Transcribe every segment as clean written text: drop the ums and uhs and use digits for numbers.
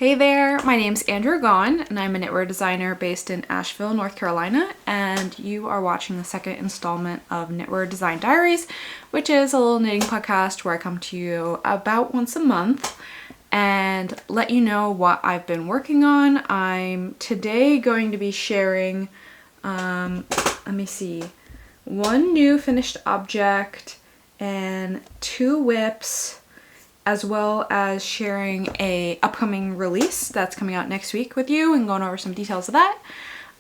Hey there, my name's Andrew Gaughan and I'm a knitwear designer based in Asheville, North Carolina, and you are watching the second installment of Knitwear Design Diaries, which is a little knitting podcast where I come to you about once a month and let you know what I've been working on. I'm today going to be sharing, let me see, one new finished object and 2 whips, as well as sharing a upcoming release that's coming out next week with you and going over some details of that.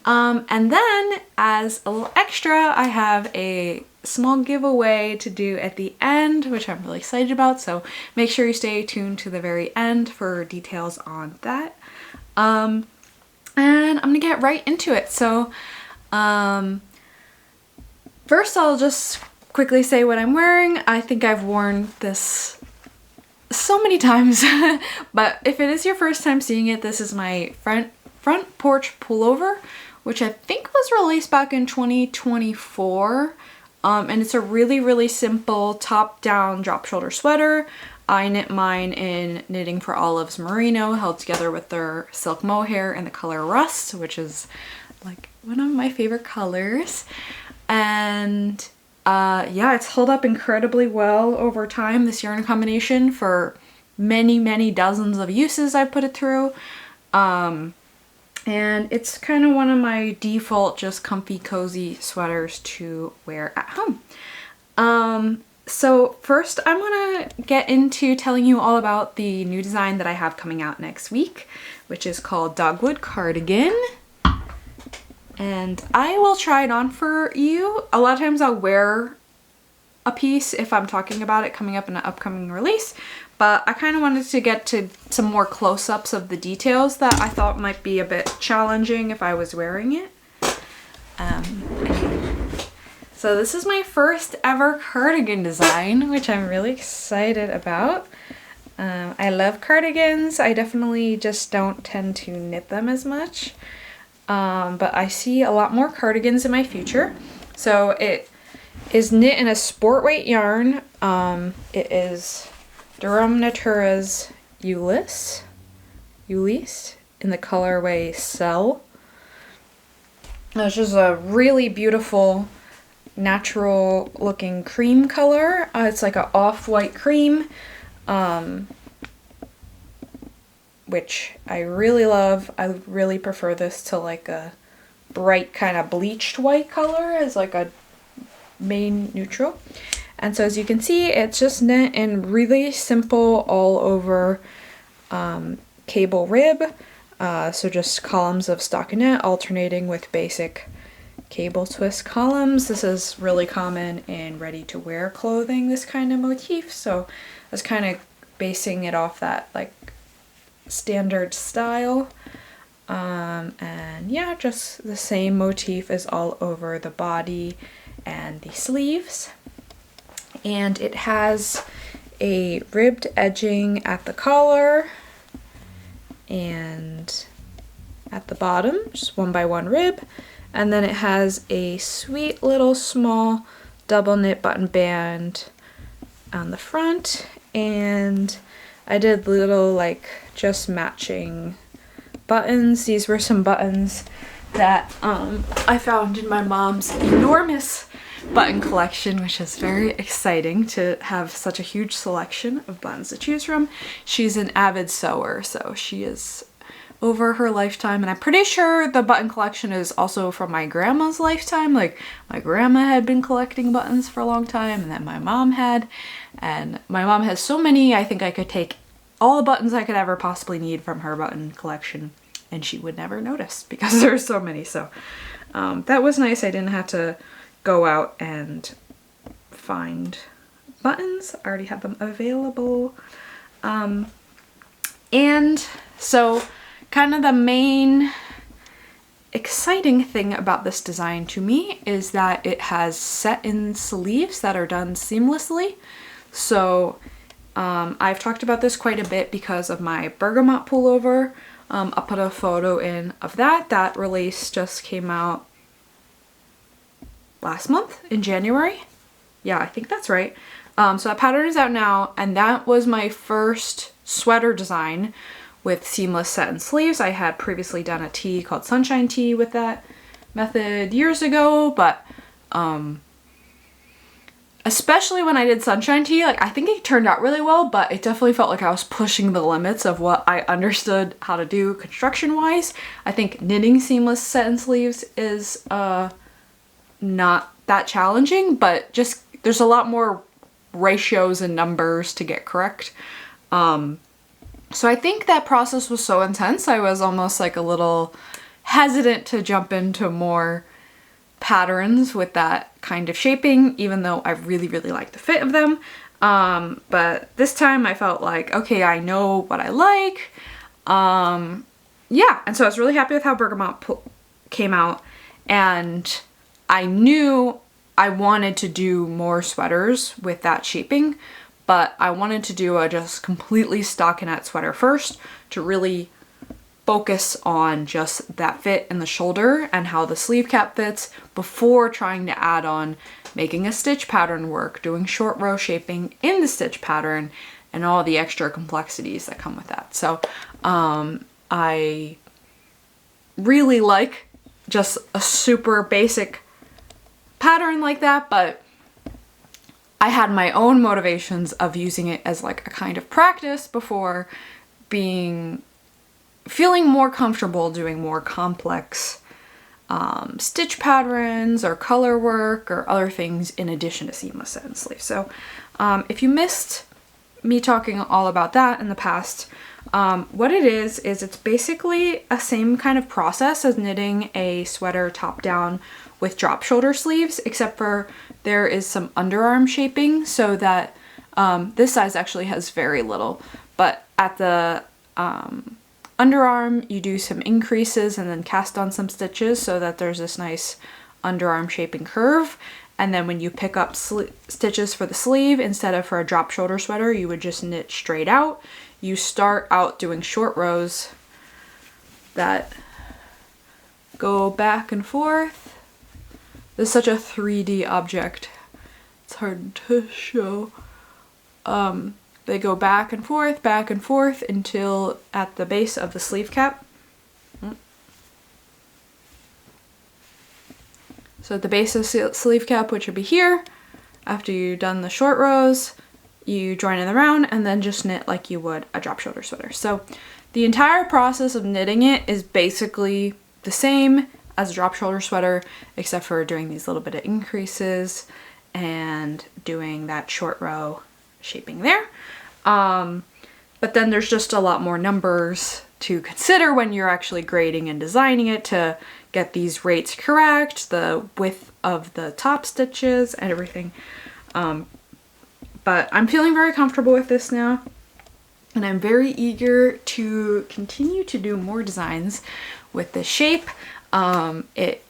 And then as a little extra, I have a small giveaway to do at the end, which I'm really excited about. So make sure you stay tuned to the very end for details on that. And I'm gonna get right into it. So first I'll just quickly say what I'm wearing. I think I've worn this so many times, but if it is your first time seeing it, this is my front porch pullover, which I think was released back in 2024. And it's a really simple top-down drop shoulder sweater. I knit mine in Knitting for Olive's Merino, held together with their silk mohair in the color Rust, which is like one of my favorite colors. And yeah, it's held up incredibly well over time, this yarn combination, for many dozens of uses I've put it through. And it's kind of one of my default just comfy cozy sweaters to wear at home. So first I'm gonna get into telling you all about the new design that I have coming out next week, which is called Dogwood Cardigan. And I will try it on for you. A lot of times I'll wear a piece if I'm talking about it coming up in an upcoming release, but I kind of wanted to get to some more close-ups of the details that I thought might be a bit challenging if I was wearing it. So this is my first ever cardigan design, which I'm really excited about. I love cardigans. I definitely just don't tend to knit them as much. But I see a lot more cardigans in my future. So it is knit in a sport weight yarn. It is Natura's Ulysse in the colorway Cell. It's just a really beautiful natural looking cream color. It's like an off-white cream. Which I really love. I really prefer this to like a bright kind of bleached white color as like a main neutral. And so as you can see, it's just knit in really simple all over cable rib. So just columns of stockinette alternating with basic cable twist columns. This is really common in ready to wear clothing, this kind of motif. So I was kind of basing it off that like standard style, and yeah, just the same motif is all over the body and the sleeves, and it has a ribbed edging at the collar and at the bottom, just 1x1 rib, and then it has a sweet little small double knit button band on the front, and I did little like just matching buttons. These were some buttons that I found in my mom's enormous button collection, which is very exciting to have such a huge selection of buttons to choose from. She's an avid sewer, so she is over her lifetime, and I'm pretty sure the button collection is also from my grandma's lifetime. Like my grandma had been collecting buttons for a long time, and then my mom had, and my mom has so many, I think I could take all the buttons I could ever possibly need from her button collection and she would never notice because there's so many. So that was nice. I didn't have to go out and find buttons. I already have them available. And so kind of the main exciting thing about this design to me is that it has set-in sleeves that are done seamlessly. So I've talked about this quite a bit because of my Bergamot Pullover. I'll put a photo in of that. That release just came out last month in January. Yeah, I think that's right. So that pattern is out now, and that was my first sweater design with seamless satin sleeves. I had previously done a tee called Sunshine Tee with that method years ago, but especially when I did Sunshine Tee, like I think it turned out really well, but it definitely felt like I was pushing the limits of what I understood how to do construction wise. I think knitting seamless satin sleeves is not that challenging, but just there's a lot more ratios and numbers to get correct. So I think that process was so intense, I was almost like a little hesitant to jump into more patterns with that kind of shaping, even though I really, really like the fit of them. But this time I felt like, okay, I know what I like. Yeah, and so I was really happy with how Bergamot came out, and I knew I wanted to do more sweaters with that shaping, but I wanted to do a just completely stockinette sweater first to really focus on just that fit in the shoulder and how the sleeve cap fits before trying to add on making a stitch pattern work, doing short row shaping in the stitch pattern, and all the extra complexities that come with that. So I really like just a super basic pattern like that, but I had my own motivations of using it as like a kind of practice before feeling more comfortable doing more complex stitch patterns or color work or other things in addition to seamless satin sleeves. So if you missed me talking all about that in the past, what it is it's basically a same kind of process as knitting a sweater top down with drop shoulder sleeves, except for there is some underarm shaping so that this size actually has very little, but at the underarm you do some increases and then cast on some stitches so that there's this nice underarm shaping curve. And then when you pick up stitches for the sleeve, instead of for a drop shoulder sweater, you would just knit straight out. You start out doing short rows that go back and forth. This is such a 3D object. It's hard to show. They go back and forth until at the base of the sleeve cap. So at the base of the sleeve cap, which would be here, after you've done the short rows, you join in the round and then just knit like you would a drop shoulder sweater. So the entire process of knitting it is basically the same as a drop shoulder sweater, except for doing these little bit of increases and doing that short row shaping there. But then there's just a lot more numbers to consider when you're actually grading and designing it to get these rates correct, the width of the top stitches and everything. But I'm feeling very comfortable with this now, and I'm very eager to continue to do more designs with this shape. It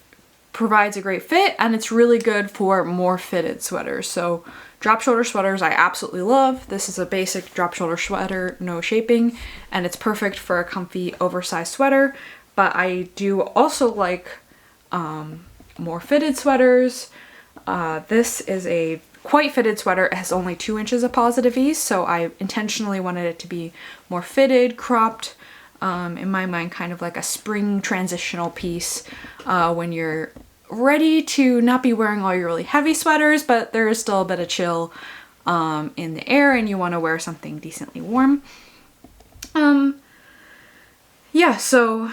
provides a great fit, and it's really good for more fitted sweaters. So drop shoulder sweaters I absolutely love. This is a basic drop shoulder sweater, no shaping, and it's perfect for a comfy oversized sweater. But I do also like more fitted sweaters. This is a quite fitted sweater. It has only 2 inches of positive ease, so I intentionally wanted it to be more fitted, cropped, in my mind kind of like a spring transitional piece when you're ready to not be wearing all your really heavy sweaters, but there is still a bit of chill in the air and you want to wear something decently warm. Yeah, so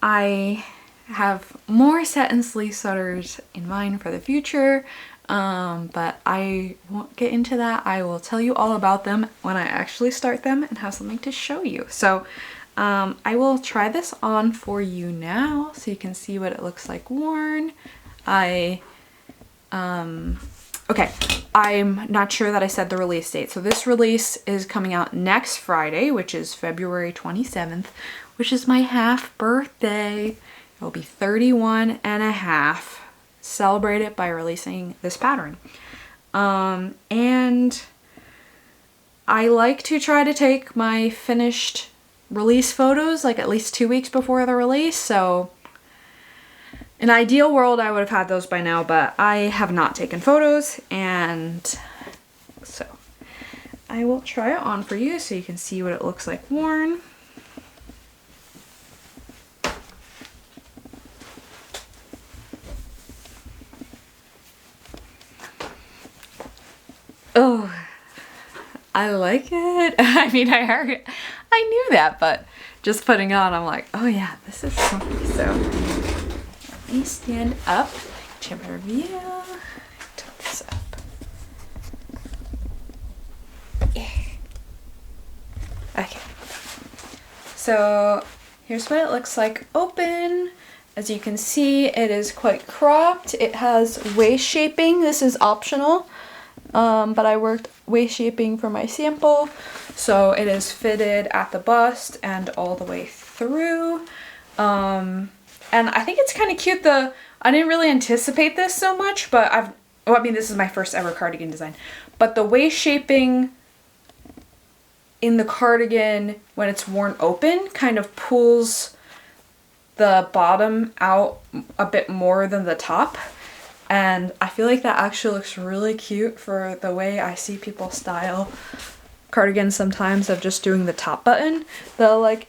I have more satin sleeve sweaters in mind for the future, but I won't get into that. I will tell you all about them when I actually start them and have something to show you. So I will try this on for you now so you can see what it looks like worn. Okay, I'm not sure that I said the release date. So this release is coming out next Friday, which is February 27th, which is my half birthday. It will be 31 and a half. Celebrate it by releasing this pattern. And I like to try to take my finished release photos like at least 2 weeks before the release. So in an ideal world I would have had those by now, but I have not taken photos, and so I will try it on for you so you can see what it looks like worn. I like it. I mean, I knew that, but just putting it on, I'm like, oh yeah, this is something. So let me stand up, get a better view. Tuck this up. Yeah. Okay. So here's what it looks like open. As you can see, it is quite cropped. It has waist shaping. This is optional, but I worked waist shaping for my sample. So it is fitted at the bust and all the way through. And I think it's kind of cute. I didn't really anticipate this so much, but I mean, this is my first ever cardigan design. But the waist shaping in the cardigan, when it's worn open, kind of pulls the bottom out a bit more than the top, and I feel like that actually looks really cute for the way I see people style cardigans sometimes, of just doing the top button. The like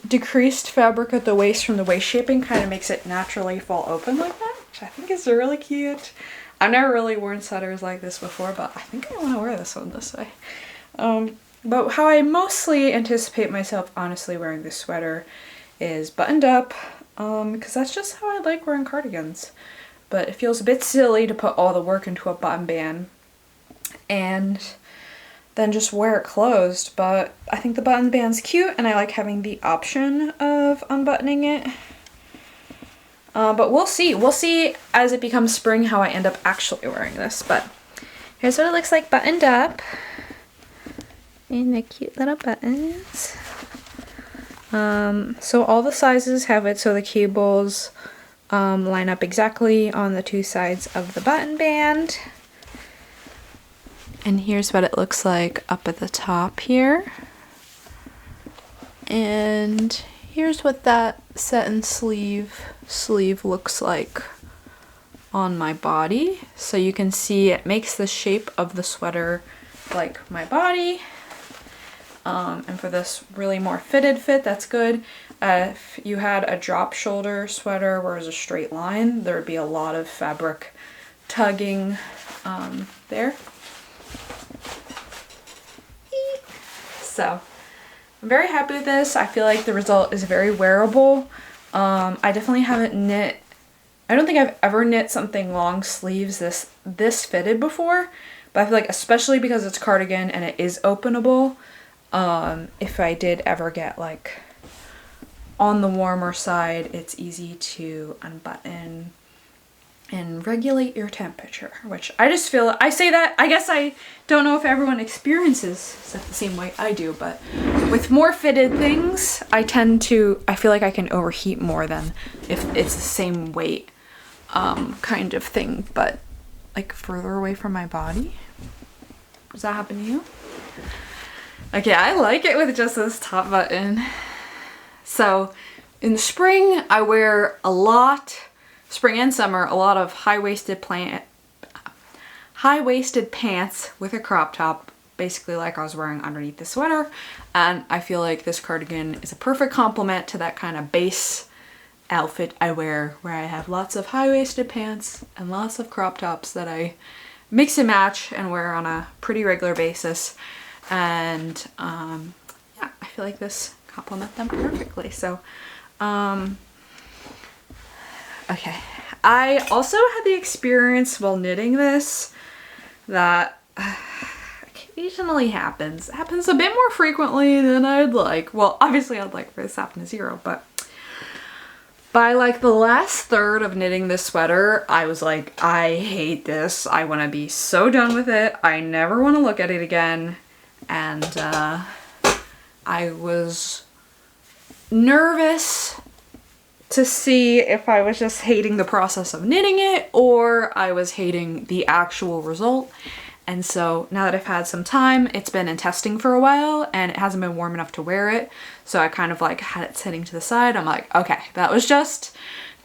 decreased fabric at the waist from the waist shaping kind of makes it naturally fall open like that, which I think is really cute. I've never really worn sweaters like this before, but I think I want to wear this one this way. But how I mostly anticipate myself honestly wearing this sweater is buttoned up, because that's just how I like wearing cardigans. But it feels a bit silly to put all the work into a button band and then just wear it closed. But I think the button band's cute, and I like having the option of unbuttoning it. But we'll see. We'll see as it becomes spring how I end up actually wearing this. But here's what it looks like buttoned up. And the cute little buttons. So all the sizes have it so the cables line up exactly on the two sides of the button band. And here's what it looks like up at the top here. And here's what that satin sleeve looks like on my body. So you can see it makes the shape of the sweater like my body. And for this really more fitted fit, that's good. If you had a drop shoulder sweater where it was a straight line, there would be a lot of fabric tugging there. So I'm very happy with this. I feel like the result is very wearable. I definitely haven't knit, I don't think I've ever knit something long sleeves this fitted before, but I feel like especially because it's cardigan and it is openable, if I did ever get like on the warmer side, it's easy to unbutton and regulate your temperature, which I just feel, I say that, I guess I don't know if everyone experiences it the same way I do, but with more fitted things, I feel like I can overheat more than if it's the same weight kind of thing, but like further away from my body. Does that happen to you? Okay, I like it with just this top button. So in the spring, I wear spring and summer, a lot of high-waisted pants with a crop top, basically like I was wearing underneath the sweater. And I feel like this cardigan is a perfect complement to that kind of base outfit I wear, where I have lots of high-waisted pants and lots of crop tops that I mix and match and wear on a pretty regular basis. And yeah, I feel like this complements them perfectly. So okay, I also had the experience while knitting this that occasionally happens. It happens a bit more frequently than I'd like. Well, obviously I'd like for this to happen to zero, but by like the last third of knitting this sweater, I was like, I hate this. I want to be so done with it. I never want to look at it again. And I was nervous to see if I was just hating the process of knitting it or I was hating the actual result. And so now that I've had some time, it's been in testing for a while and it hasn't been warm enough to wear it. So I kind of like had it sitting to the side. I'm like, okay, that was just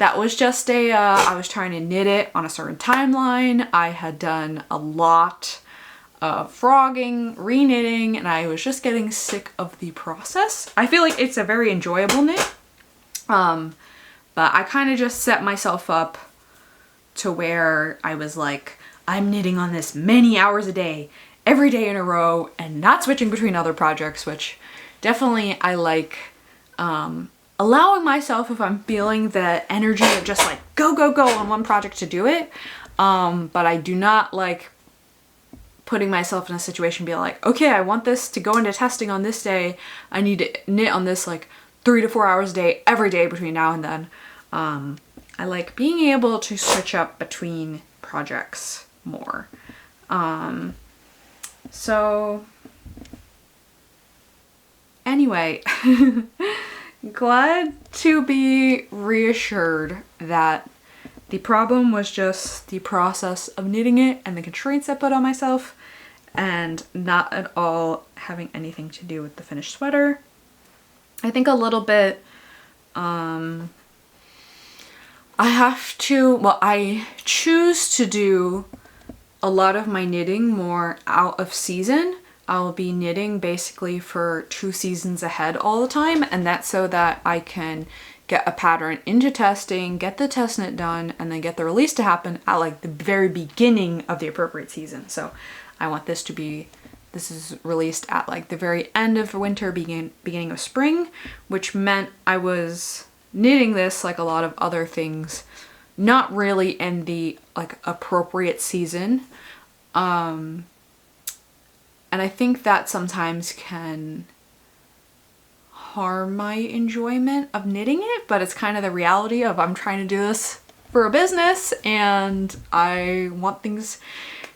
a, I was trying to knit it on a certain timeline. I had done a lot of frogging, re-knitting, and I was just getting sick of the process. I feel like it's a very enjoyable knit. But I kind of just set myself up to where I was like, I'm knitting on this many hours a day, every day in a row and not switching between other projects, which definitely I like. Allowing myself, if I'm feeling the energy of just like go, go, go on one project, to do it. But I do not like putting myself in a situation being like, okay, I want this to go into testing on this day. I need to knit on this like 3 to 4 hours a day, every day between now and then. I like being able to switch up between projects more. So anyway, glad to be reassured that the problem was just the process of knitting it and the constraints I put on myself, and not at all having anything to do with the finished sweater. I think a little bit, I choose to do a lot of my knitting more out of season. I'll be knitting basically for 2 seasons ahead all the time, and that's so that I can get a pattern into testing, get the test knit done, and then get the release to happen at like the very beginning of the appropriate season. So I want this is released at like the very end of winter, beginning of spring, which meant I was knitting this, like a lot of other things, not really in the like appropriate season. And I think that sometimes can harm my enjoyment of knitting it, but it's kind of the reality of I'm trying to do this for a business and I want things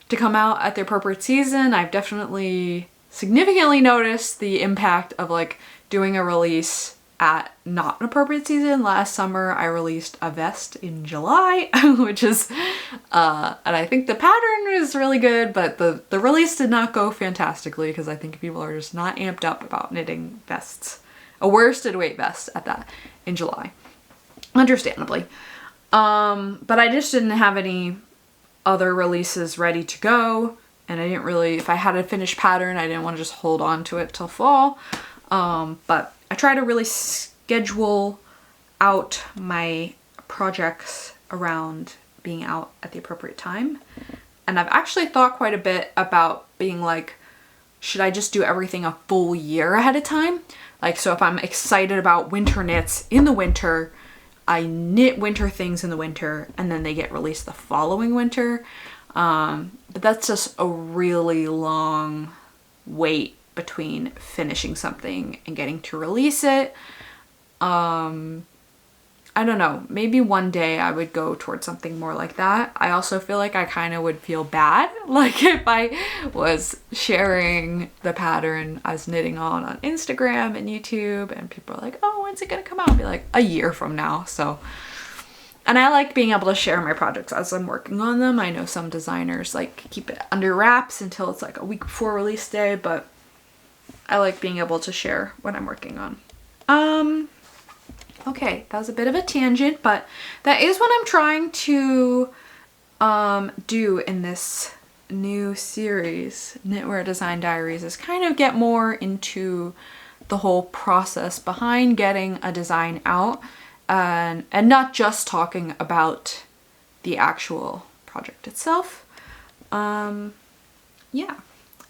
to come out at the appropriate season. I've definitely significantly noticed the impact of like doing a release at not an appropriate season. Last summer I released a vest in July, which is and I think the pattern is really good, but the release did not go fantastically because I think people are just not amped up about knitting vests, a worsted weight vest at that, in July, understandably. But I just didn't have any other releases ready to go, and I didn't really, if I had a finished pattern, I didn't want to just hold on to it till fall. But I try to really schedule out my projects around being out at the appropriate time. And I've actually thought quite a bit about being like, should I just do everything a full year ahead of time? Like, so if I'm excited about winter knits in the winter, I knit winter things in the winter and then they get released the following winter. But that's just a really long wait between finishing something and getting to release it. I don't know, maybe one day I would go towards something more like that. I also feel like I kind of would feel bad, like if I was sharing the pattern I was knitting on Instagram and YouTube and people are like, oh, when's it gonna come out? I'd be like, a year from now. So, and I like being able to share my projects as I'm working on them. I know some designers like keep it under wraps until it's like a week before release day, but I like being able to share what I'm working on. Okay, that was a bit of a tangent, but that is what I'm trying to do in this new series, Knitwear Design Diaries, is kind of get more into the whole process behind getting a design out, and not just talking about the actual project itself. Yeah,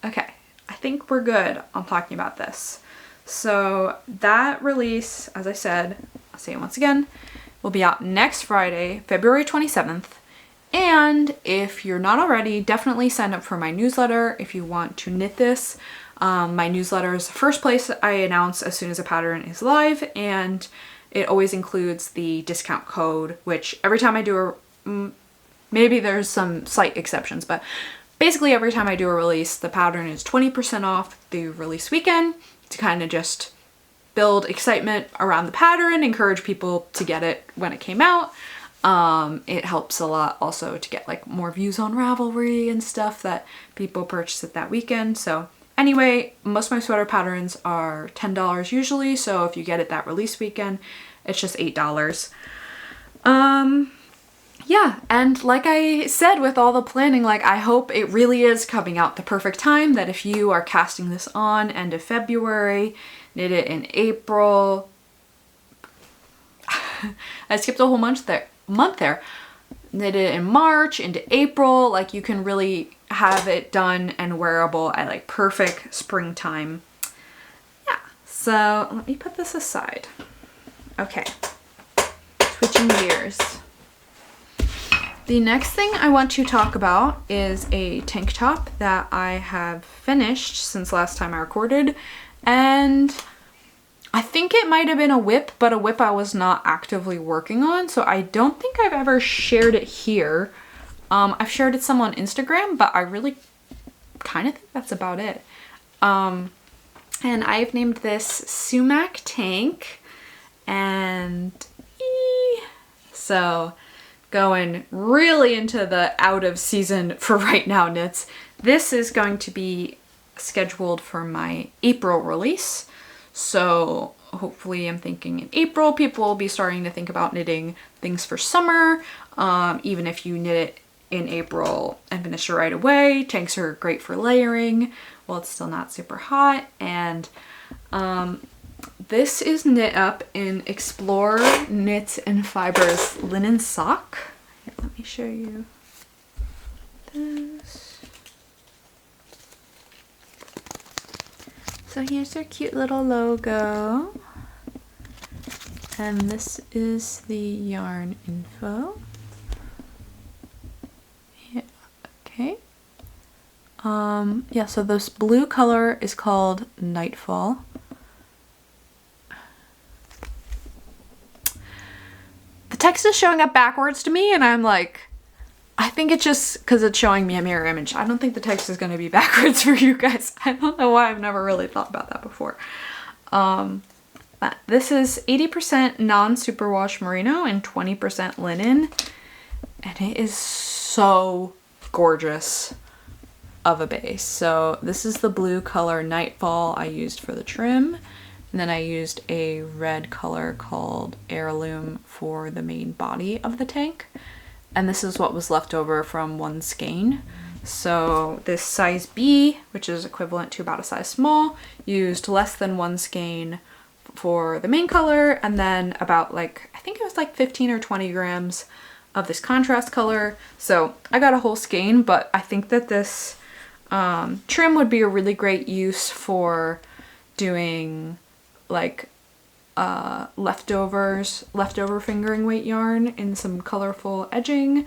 okay. I think we're good on talking about this. So that release, as I said, I'll say it once again, will be out next Friday, February 27th. And if you're not already, definitely sign up for my newsletter if you want to knit this. My newsletter is the first place I announce as soon as a pattern is live, and it always includes the discount code, which every time I do maybe there's some slight exceptions, but basically every time I do a release, the pattern is 20% off the release weekend to kind of just build excitement around the pattern, encourage people to get it when it came out. It helps a lot also to get like more views on Ravelry and stuff that people purchase it that weekend. So anyway, most of my sweater patterns are $10 usually, so if you get it that release weekend, it's just $8. Yeah, and like I said with all the planning, like I hope it really is coming out the perfect time, that if you are casting this on end of February, knit it in April. I skipped a whole month there. Knit it in March into April, like you can really have it done and wearable at like perfect springtime. Yeah, so let me put this aside. Okay, switching gears. The next thing I want to talk about is a tank top that I have finished since last time I recorded, and I think it might have been a whip, but a whip I was not actively working on, so I don't think I've ever shared it here. I've shared it some on Instagram, but I really kind of think that's about it. And I've named this Sumac Tank, and so going really into the out of season for right now knits. This is going to be scheduled for my April release. So hopefully I'm thinking in April, people will be starting to think about knitting things for summer. Even if you knit it in April and finish it right away. Tanks are great for layering while it's still not super hot. And this is knit up in Explore Knit and Fibers linen sock. Here, let me show you this. So here's their cute little logo, and this is the yarn info. Yeah, okay. Yeah, so this blue color is called Nightfall. The text is showing up backwards to me, and I'm like, I think it's just because it's showing me a mirror image. I don't think the text is going to be backwards for you guys. I don't know why I've never really thought about that before. But this is 80% non-superwash merino and 20% linen. And it is so gorgeous of a base. So this is the blue color Nightfall I used for the trim. And then I used a red color called Heirloom for the main body of the tank. And this is what was left over from one skein. So this size B, which is equivalent to about a size small, used less than one skein for the main color, and then about like, I think it was like 15 or 20 grams of this contrast color. So I got a whole skein, but I think that this trim would be a really great use for doing like leftover fingering weight yarn in some colorful edging.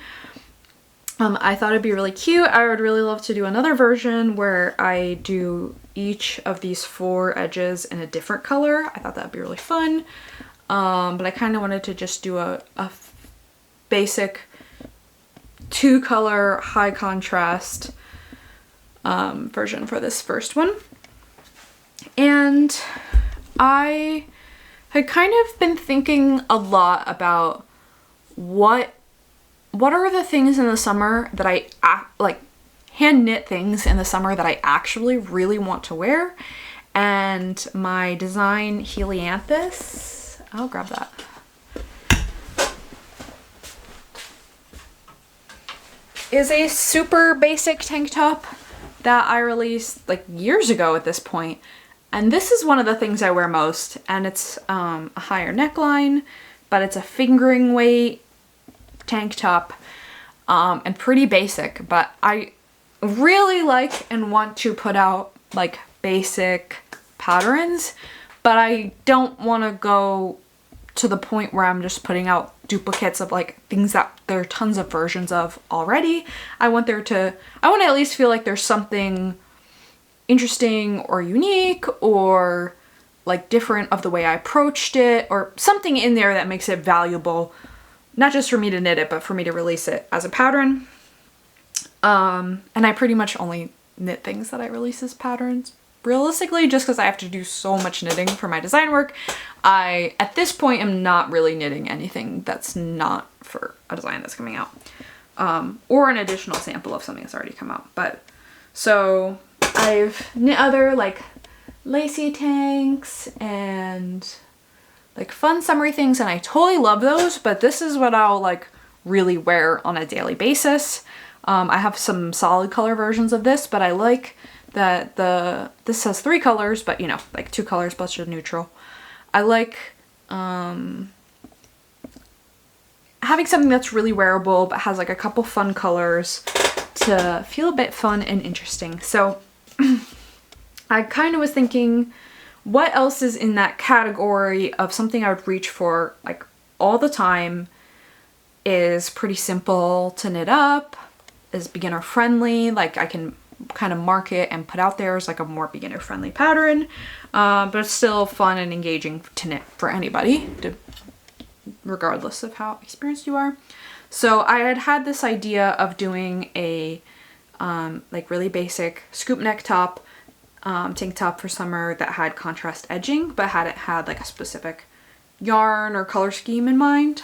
I thought it'd be really cute. I would really love to do another version where I do each of these 4 edges in a different color. I thought that'd be really fun. But I kind of wanted to just do a basic 2-color high contrast version for this first one. And I had kind of been thinking a lot about what are the things in the summer that I like hand knit things in the summer that I actually really want to wear. And my design Helianthus, I'll grab that. Is a super basic tank top that I released like years ago at this point. And this is one of the things I wear most, and it's a higher neckline, but it's a fingering weight tank top, and pretty basic, but I really like and want to put out like basic patterns, but I don't want to go to the point where I'm just putting out duplicates of like things that there are tons of versions of already. I want to at least feel like there's something interesting or unique or like different of the way I approached it, or something in there that makes it valuable, not just for me to knit it, but for me to release it as a pattern. And I pretty much only knit things that I release as patterns, realistically, just because I have to do so much knitting for my design work. I, at this point, am not really knitting anything that's not for a design that's coming out, or an additional sample of something that's already come out. But so I've knit other like lacy tanks and like fun summery things, and I totally love those, but this is what I'll like really wear on a daily basis. I have some solid color versions of this, but I like that this has 3 colors, but you know, like 2 colors plus your neutral. I like having something that's really wearable but has like a couple fun colors to feel a bit fun and interesting. So I kind of was thinking, what else is in that category of something I would reach for like all the time, is pretty simple to knit up, is beginner friendly, like I can kind of market and put out there as like a more beginner friendly pattern, but it's still fun and engaging to knit for anybody, regardless of how experienced you are. So I had this idea of doing a like really basic scoop neck top, tank top for summer that had contrast edging, but hadn't had like a specific yarn or color scheme in mind.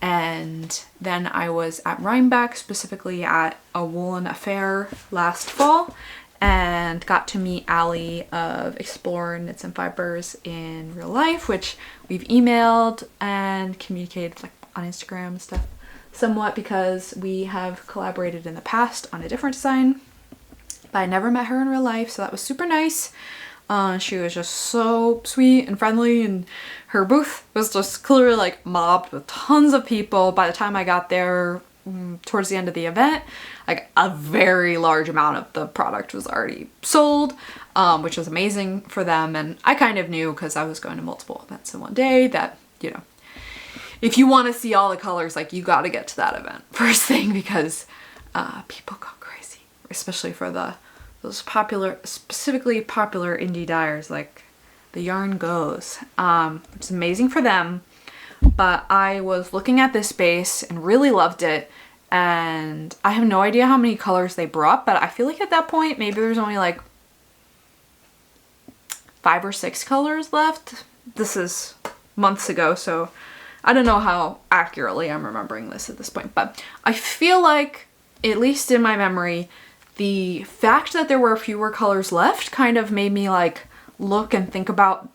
And then I was at Rhinebeck, specifically at a woolen affair last fall, and got to meet Allie of Explore Knits and Fibers in real life, which we've emailed and communicated like on Instagram and stuff somewhat, because we have collaborated in the past on a different design, but I never met her in real life, so that was super nice. She was just so sweet and friendly, and her booth was just clearly like mobbed with tons of people. By the time I got there towards the end of the event, like a very large amount of the product was already sold, which was amazing for them. And I kind of knew, because I was going to multiple events in one day, that, you know, if you want to see all the colors, like you got to get to that event first thing, because people go crazy, especially for those popular, specifically popular indie dyers. Like the yarn goes, which is amazing for them. But I was looking at this space and really loved it, and I have no idea how many colors they brought, but I feel like at that point maybe there's only like 5 or 6 colors left. This is months ago, so I don't know how accurately I'm remembering this at this point, but I feel like, at least in my memory, the fact that there were fewer colors left kind of made me like look and think about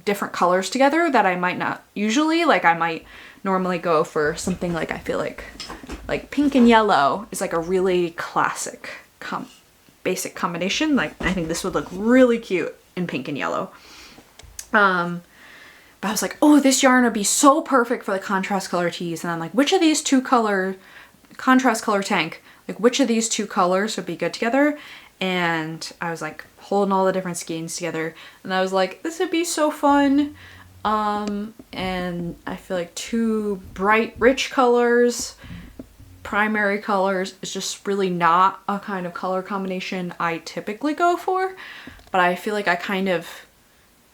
different colors together that I might not usually. Like I might normally go for something like, I feel like pink and yellow is like a really classic basic combination. Like I think this would look really cute in pink and yellow. But I was like, oh, this yarn would be so perfect for the contrast color tees. And I'm like, which of these two contrast color tank, like which of these two colors would be good together? And I was like holding all the different skeins together, and I was like, this would be so fun. And I feel like 2 bright, rich colors, primary colors, is just really not a kind of color combination I typically go for, but I feel like I kind of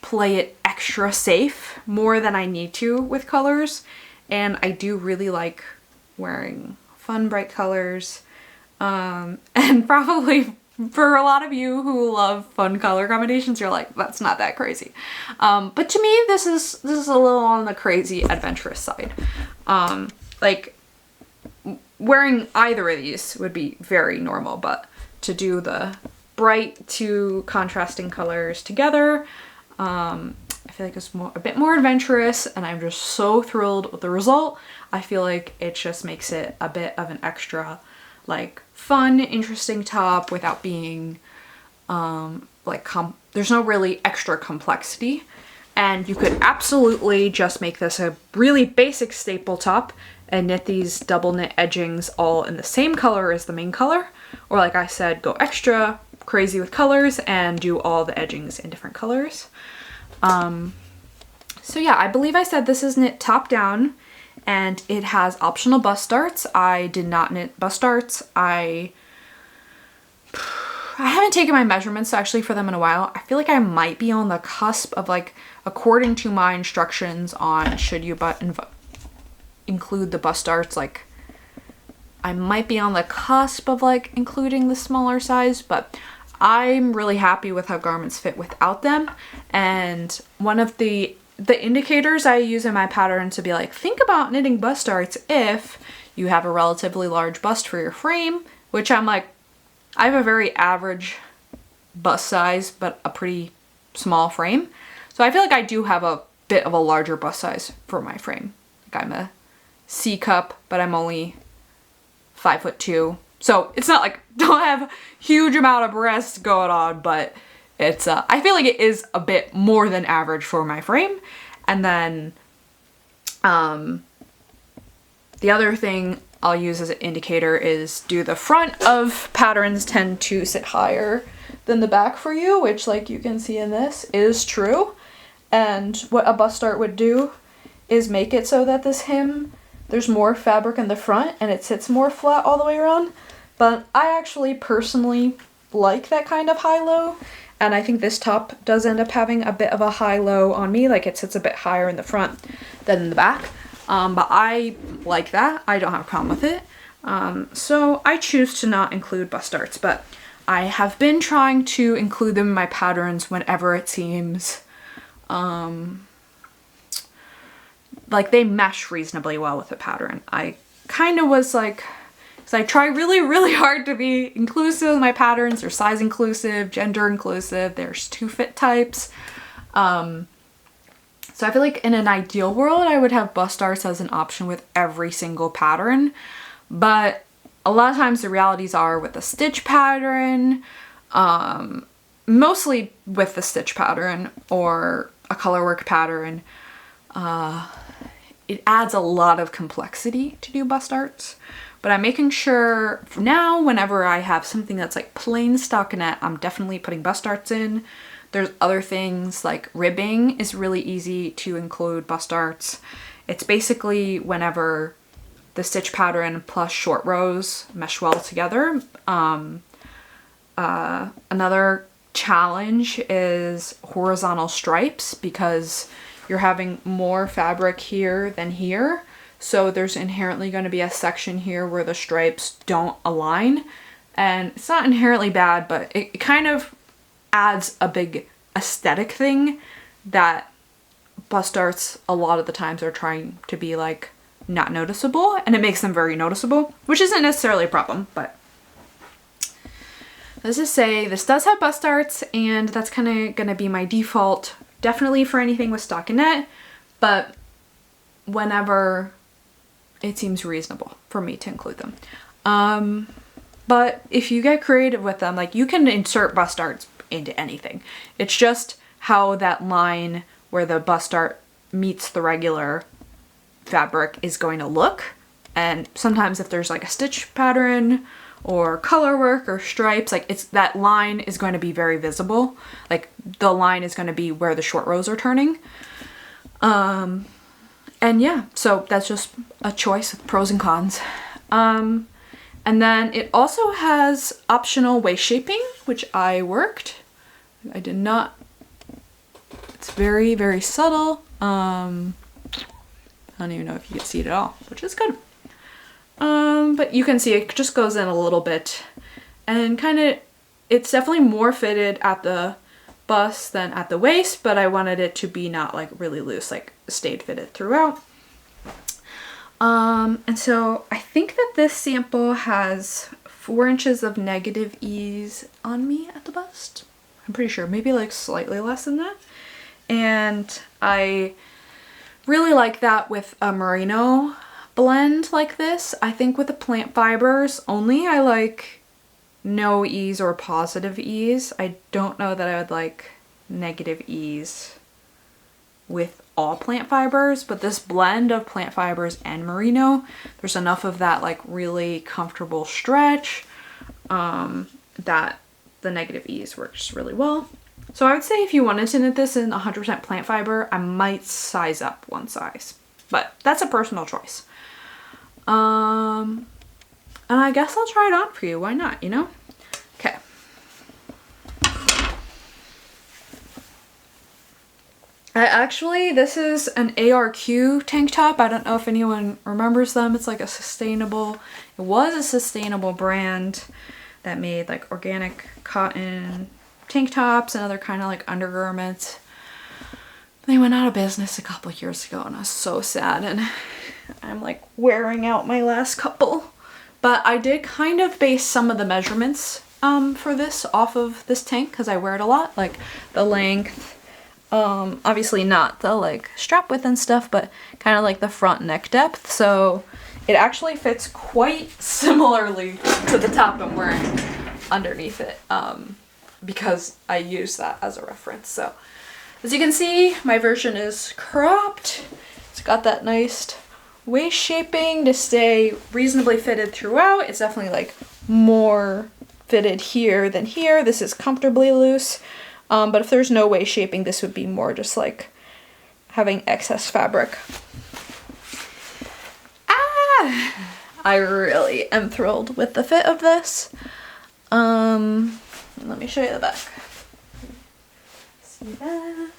play it extra safe more than I need to with colors. And I do really like wearing fun, bright colors. And probably for a lot of you who love fun color combinations, you're like, that's not that crazy. But to me, this is a little on the crazy adventurous side. Like wearing either of these would be very normal, but to do the bright 2 contrasting colors together, I feel like it's a bit more adventurous, and I'm just so thrilled with the result. I feel like it just makes it a bit of an extra like fun, interesting top without being there's no really extra complexity. And you could absolutely just make this a really basic staple top and knit these double knit edgings all in the same color as the main color, or like I said, go extra crazy with colors and do all the edgings in different colors. So yeah, I believe I said this is knit top down, and it has optional bust darts. I did not knit bust darts. I haven't taken my measurements actually for them in a while. I feel like I might be on the cusp of, like, according to my instructions on should you include the bust darts, like I might be on the cusp of like including the smaller size, but I'm really happy with how garments fit without them. And one of the indicators I use in my pattern to be like, think about knitting bust darts if you have a relatively large bust for your frame, which I'm like, I have a very average bust size, but a pretty small frame. So I feel like I do have a bit of a larger bust size for my frame. Like I'm a C cup, but I'm only 5'2". So it's not like, don't have a huge amount of breasts going on, but it's, I feel like it is a bit more than average for my frame. And then, the other thing I'll use as an indicator is, do the front of patterns tend to sit higher than the back for you, which like you can see in this is true. And what a bust dart would do is make it so that this hem, there's more fabric in the front and it sits more flat all the way around. But I actually personally like that kind of high-low, and I think this top does end up having a bit of a high-low on me, like it sits a bit higher in the front than in the back. But I like that. I don't have a problem with it. So I choose to not include bust darts, but I have been trying to include them in my patterns whenever it seems like they mesh reasonably well with the pattern. I kind of was like, because I try really, really hard to be inclusive in my patterns. They're size inclusive, gender inclusive, there's 2 fit types. So I feel like in an ideal world, I would have bust darts as an option with every single pattern. But a lot of times the realities are with the stitch pattern, mostly with the stitch pattern or a colorwork pattern, it adds a lot of complexity to do bust darts. But I'm making sure for now, whenever I have something that's like plain stockinette, I'm definitely putting bust darts in. There's other things like ribbing is really easy to include bust darts. It's basically whenever the stitch pattern plus short rows mesh well together. Another challenge is horizontal stripes, because you're having more fabric here than here. So there's inherently going to be a section here where the stripes don't align. And it's not inherently bad, but it kind of adds a big aesthetic thing that bust darts a lot of the times are trying to be like not noticeable, and it makes them very noticeable, which isn't necessarily a problem. But let's just say this does have bust darts, and that's kind of going to be my default, definitely for anything with stockinette, but whenever it seems reasonable for me to include them. But if you get creative with them, like you can insert bust darts into anything. It's just how that line where the bust dart meets the regular fabric is going to look. And sometimes if there's like a stitch pattern or color work or stripes, like it's, that line is going to be very visible. Like the line is going to be where the short rows are turning. And yeah, so that's just a choice with pros and cons. And then it also has optional waist shaping, which I worked. I did not. It's very, very subtle. I don't even know if you can see it at all, which is good. But you can see it just goes in a little bit, and kind of, it's definitely more fitted at the bust than at the waist, but I wanted it to be not like really loose, like stayed fitted throughout. And so I think that this sample has 4 inches of negative ease on me at the bust. I'm pretty sure, maybe like slightly less than that. And I really like that with a merino blend like this. I think with the plant fibers only, I like no ease or positive ease. I don't know that I would like negative ease with all plant fibers, but this blend of plant fibers and merino, there's enough of that like really comfortable stretch that the negative ease works really well. So I would say if you wanted to knit this in 100% plant fiber, I might size up 1 size, but that's a personal choice. And I guess I'll try it on for you. Why not, you know? Okay. This is an ARQ tank top. I don't know if anyone remembers them. It's like a sustainable, it was a sustainable brand that made like organic cotton tank tops and other kind of like undergarments. They went out of business a couple of years ago, and I was so sad, and I'm like wearing out my last couple. But I did kind of base some of the measurements for this off of this tank because I wear it a lot, like the length, obviously not the like strap width and stuff, but kind of like the front neck depth. So it actually fits quite similarly to the top I'm wearing underneath it, because I use that as a reference. So as you can see, my version is cropped. It's got that nice waist shaping to stay reasonably fitted throughout. It's definitely like more fitted here than here. This is comfortably loose. But if there's no waist shaping, this would be more just like having excess fabric. I really am thrilled with the fit of this. Let me show you the back. See that?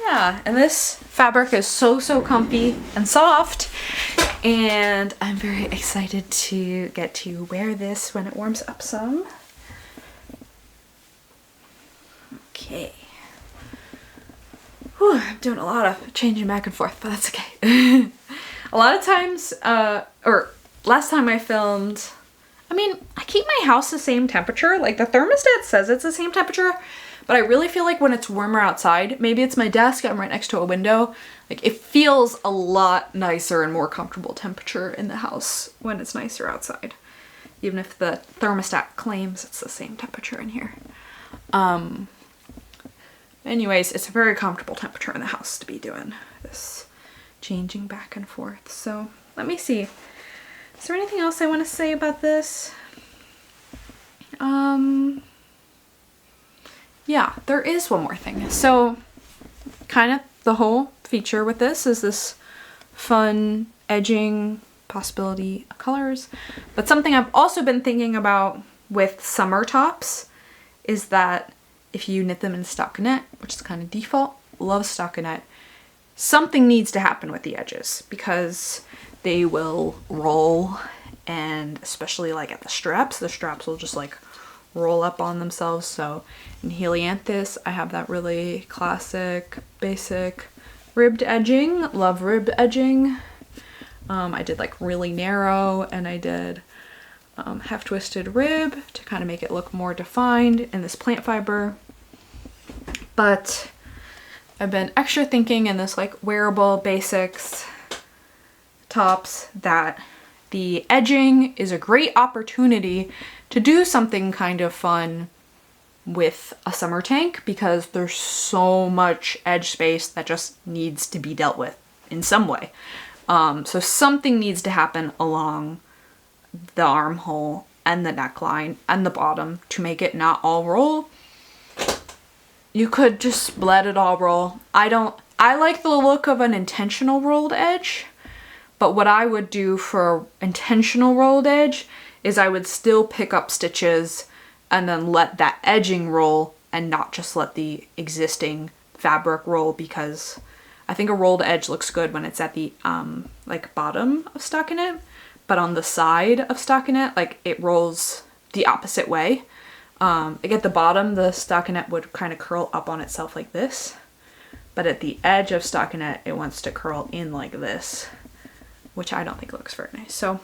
Yeah, and this fabric is so comfy and soft, and I'm very excited to get to wear this when it warms up some. Okay. Whew, I'm doing a lot of changing back and forth, but that's okay. A lot of times, or last time I filmed, I mean, I keep my house the same temperature. Like the thermostat says it's the same temperature, but I really feel like when it's warmer outside, maybe it's my desk, I'm right next to a window, like it feels a lot nicer and more comfortable temperature in the house when it's nicer outside, even if the thermostat claims it's the same temperature in here. Anyways, it's a very comfortable temperature in the house to be doing this changing back and forth. So let me see. Is there anything else I want to say about this? Yeah, there is one more thing. So kind of the whole feature with this is this fun edging possibility of colors. But something I've also been thinking about with summer tops is that if you knit them in stockinette, which is kind of default, love stockinette, something needs to happen with the edges because they will roll, and especially like at the straps will just like roll up on themselves. So in Helianthus, I have that really classic, basic ribbed edging. Love ribbed edging. I did like really narrow, and I did half twisted rib to kind of make it look more defined in this plant fiber. But I've been extra thinking in this like wearable basics tops that the edging is a great opportunity to do something kind of fun with a summer tank because there's so much edge space that just needs to be dealt with in some way. So something needs to happen along the armhole and the neckline and the bottom to make it not all roll. You could just let it all roll. I like the look of an intentional rolled edge, but what I would do for intentional rolled edge is I would still pick up stitches and then let that edging roll and not just let the existing fabric roll, because I think a rolled edge looks good when it's at the like bottom of stockinette, but on the side of stockinette, like it rolls the opposite way. Like at the bottom, the stockinette would kind of curl up on itself like this, but at the edge of stockinette, it wants to curl in like this, which I don't think looks very nice. So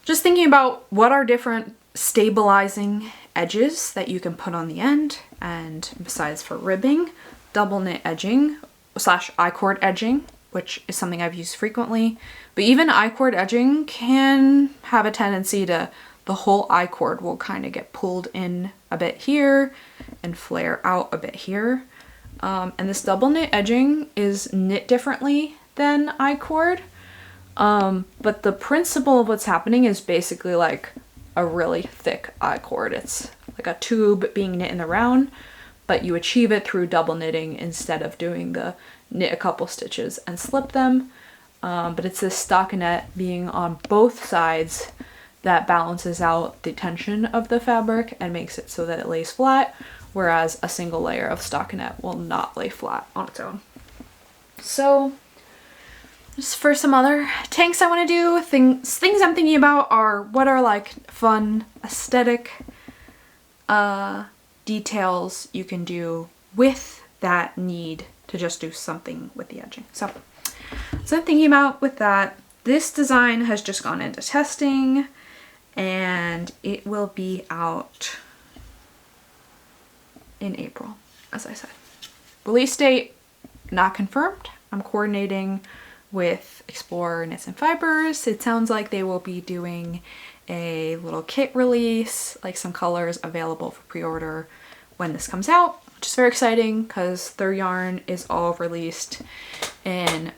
just thinking about what are different stabilizing edges that you can put on the end, and besides for ribbing, double knit edging / I-cord edging, which is something I've used frequently, but even I-cord edging can have a tendency to, the whole I-cord will kind of get pulled in a bit here and flare out a bit here. And this double knit edging is knit differently than I-cord. But the principle of what's happening is basically like a really thick I-cord. It's like a tube being knit in the round, but you achieve it through double knitting instead of doing the knit a couple stitches and slip them. But it's this stockinette being on both sides that balances out the tension of the fabric and makes it so that it lays flat, whereas a single layer of stockinette will not lay flat on its own. So just for some other tanks I want to do, things I'm thinking about are what are like fun aesthetic details you can do with that need to just do something with the edging. So I'm thinking about with that. This design has just gone into testing, and it will be out in April, as I said. Release date, not confirmed. I'm coordinating with Explorer Knits and Fibers. It sounds like they will be doing a little kit release, like some colors available for pre-order when this comes out, which is very exciting because their yarn is all released in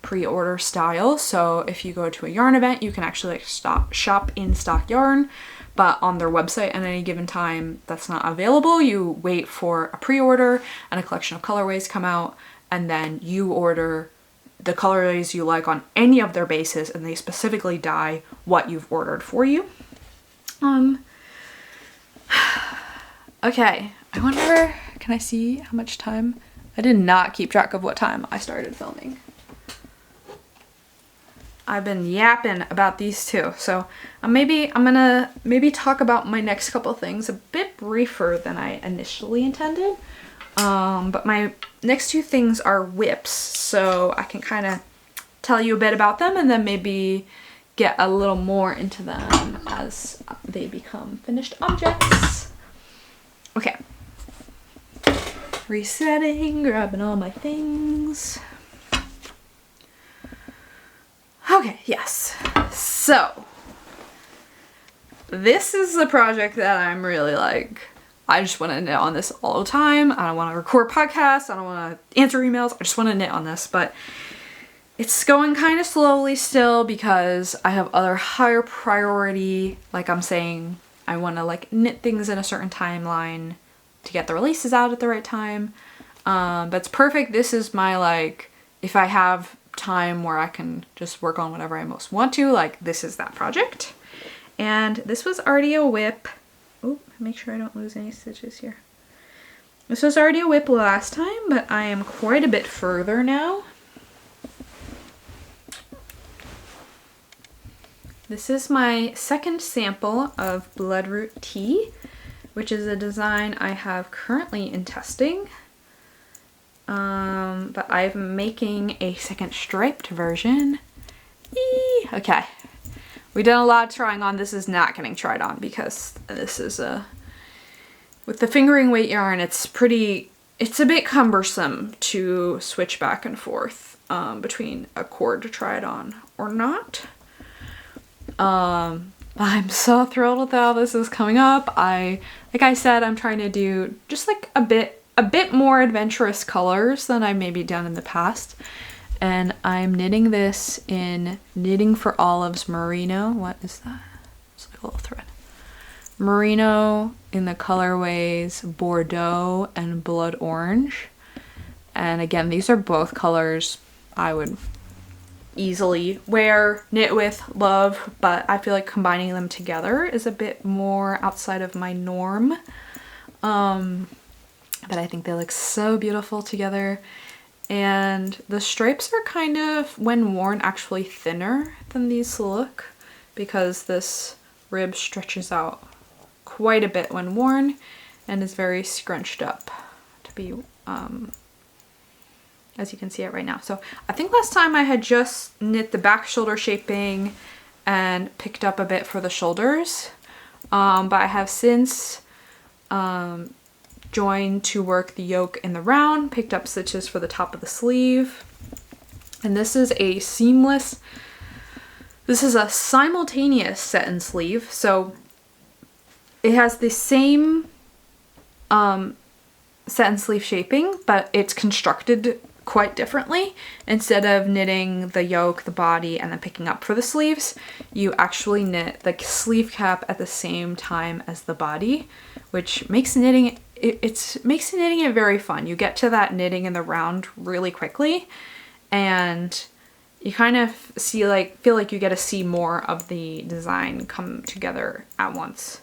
pre-order style. So if you go to a yarn event, you can actually like shop in stock yarn, but on their website at any given time that's not available. You wait for a pre-order and a collection of colorways come out, and then you order the colorways you like on any of their bases, and they specifically dye what you've ordered for you. Okay, I wonder, can I see how much time? I did not keep track of what time I started filming. I've been yapping about these two, so I'm gonna talk about my next couple things a bit briefer than I initially intended. But my next two things are whips, so I can kind of tell you a bit about them and then maybe get a little more into them as they become finished objects. Okay. Resetting, grabbing all my things. Okay, yes. So, this is the project that I'm really like, I just want to knit on this all the time. I don't want to record podcasts. I don't want to answer emails. I just want to knit on this, but it's going kind of slowly still because I have other higher priority. Like I'm saying, I want to like knit things in a certain timeline to get the releases out at the right time. But it's perfect. This is my like, if I have time where I can just work on whatever I most want to, like this is that project. And this was already a whip. Oh, make sure I don't lose any stitches here. This was already a whip last time, but I am quite a bit further now. This is my second sample of Bloodroot Tee, which is a design I have currently in testing. But I'm making a second striped version. Eee! Okay. We did a lot of trying on. This is not getting tried on because this is with the fingering weight yarn, it's a bit cumbersome to switch back and forth between a cord to try it on or not. I'm so thrilled with how this is coming up. Like I said, I'm trying to do just like a bit more adventurous colors than I've maybe done in the past. And I'm knitting this in Knitting for Olive's Merino. What is that? It's like a little thread. Merino in the colorways Bordeaux and Blood Orange. And again, these are both colors I would easily wear, knit with, love, but I feel like combining them together is a bit more outside of my norm. But I think they look so beautiful together. And the stripes are kind of, when worn, actually thinner than these look because this rib stretches out quite a bit when worn and is very scrunched up to be, as you can see it right now. So I think last time I had just knit the back shoulder shaping and picked up a bit for the shoulders, but I have since joined to work the yoke in the round, picked up stitches for the top of the sleeve, and this is a seamless, this is a simultaneous set and sleeve, so it has the same set and sleeve shaping, but it's constructed quite differently. Instead of knitting the yoke, the body, and then picking up for the sleeves, you actually knit the sleeve cap at the same time as the body, which makes knitting makes knitting it very fun. You get to that knitting in the round really quickly, and you kind of feel like you get to see more of the design come together at once.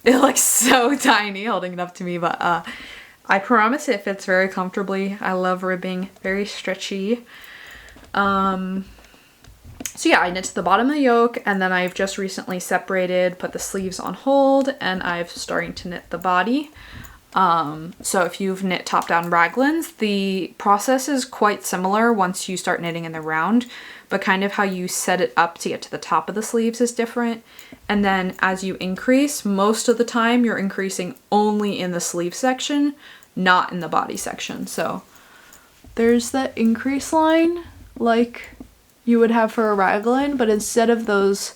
It looks so tiny holding it up to me, but I promise it fits very comfortably. I love ribbing, very stretchy. So yeah, I knit to the bottom of the yoke, and then I've just recently separated, put the sleeves on hold, and I'm starting to knit the body. So if you've knit top-down raglans, the process is quite similar once you start knitting in the round, but kind of how you set it up to get to the top of the sleeves is different. And then as you increase, most of the time you're increasing only in the sleeve section, not in the body section. So there's that increase line like you would have for a raglan, but instead of those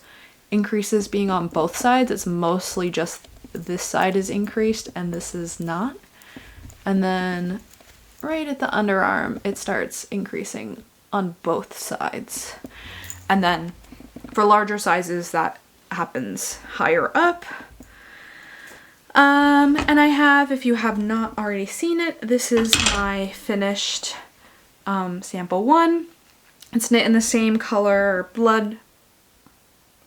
increases being on both sides, it's mostly just this side is increased and this is not. And then right at the underarm, it starts increasing on both sides. And then for larger sizes, that happens higher up. And I have, if you have not already seen it, this is my finished sample 1. It's knit in the same color, blood.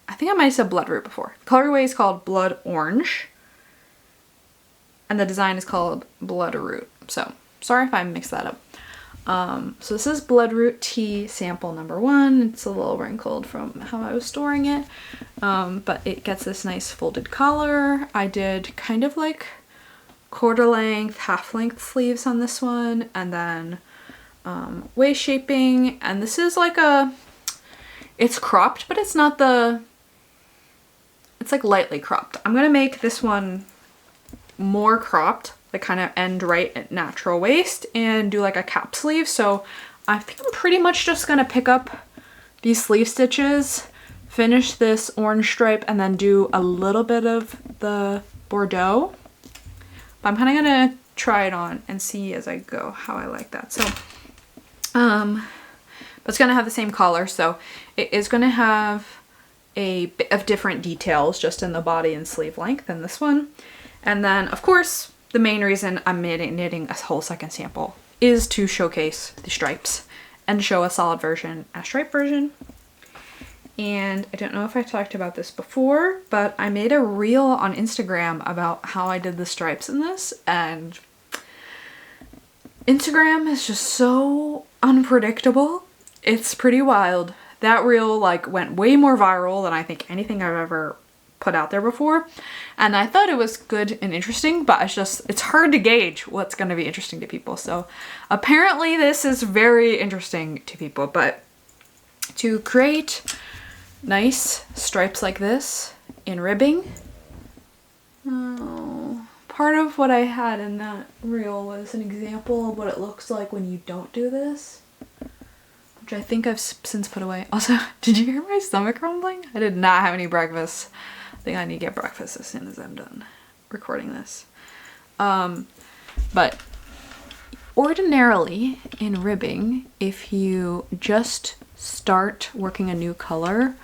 I think I might have said Bloodroot before. The colorway is called Blood Orange. And the design is called Bloodroot. So, sorry if I mixed that up. So this is Bloodroot Tee sample number 1. It's a little wrinkled from how I was storing it. But it gets this nice folded collar. I did kind of like quarter length, half length sleeves on this one. And then waist shaping. And this is like it's cropped, but it's not it's like lightly cropped. I'm gonna make this one more cropped, like kind of end right at natural waist, and do like a cap sleeve. So I think I'm pretty much just gonna pick up these sleeve stitches, finish this orange stripe, and then do a little bit of the Bordeaux. But I'm kind of gonna try it on and see as I go how I like that. So but it's gonna have the same collar, so it is gonna have a bit of different details just in the body and sleeve length than this one. And then, of course, the main reason I'm knitting a whole second sample is to showcase the stripes and show a solid version, a stripe version. And I don't know if I talked about this before, but I made a reel on Instagram about how I did the stripes in this, and Instagram is just so unpredictable. It's pretty wild. That reel like went way more viral than I think anything I've ever put out there before, and I thought it was good and interesting, but it's hard to gauge what's going to be interesting to people. So apparently this is very interesting to people. But to create nice stripes like this in ribbing, part of what I had in that reel was an example of what it looks like when you don't do this, which I think I've since put away. Also, did you hear my stomach rumbling? I did not have any breakfast. I think I need to get breakfast as soon as I'm done recording this. But ordinarily in ribbing, if you just start working a new color,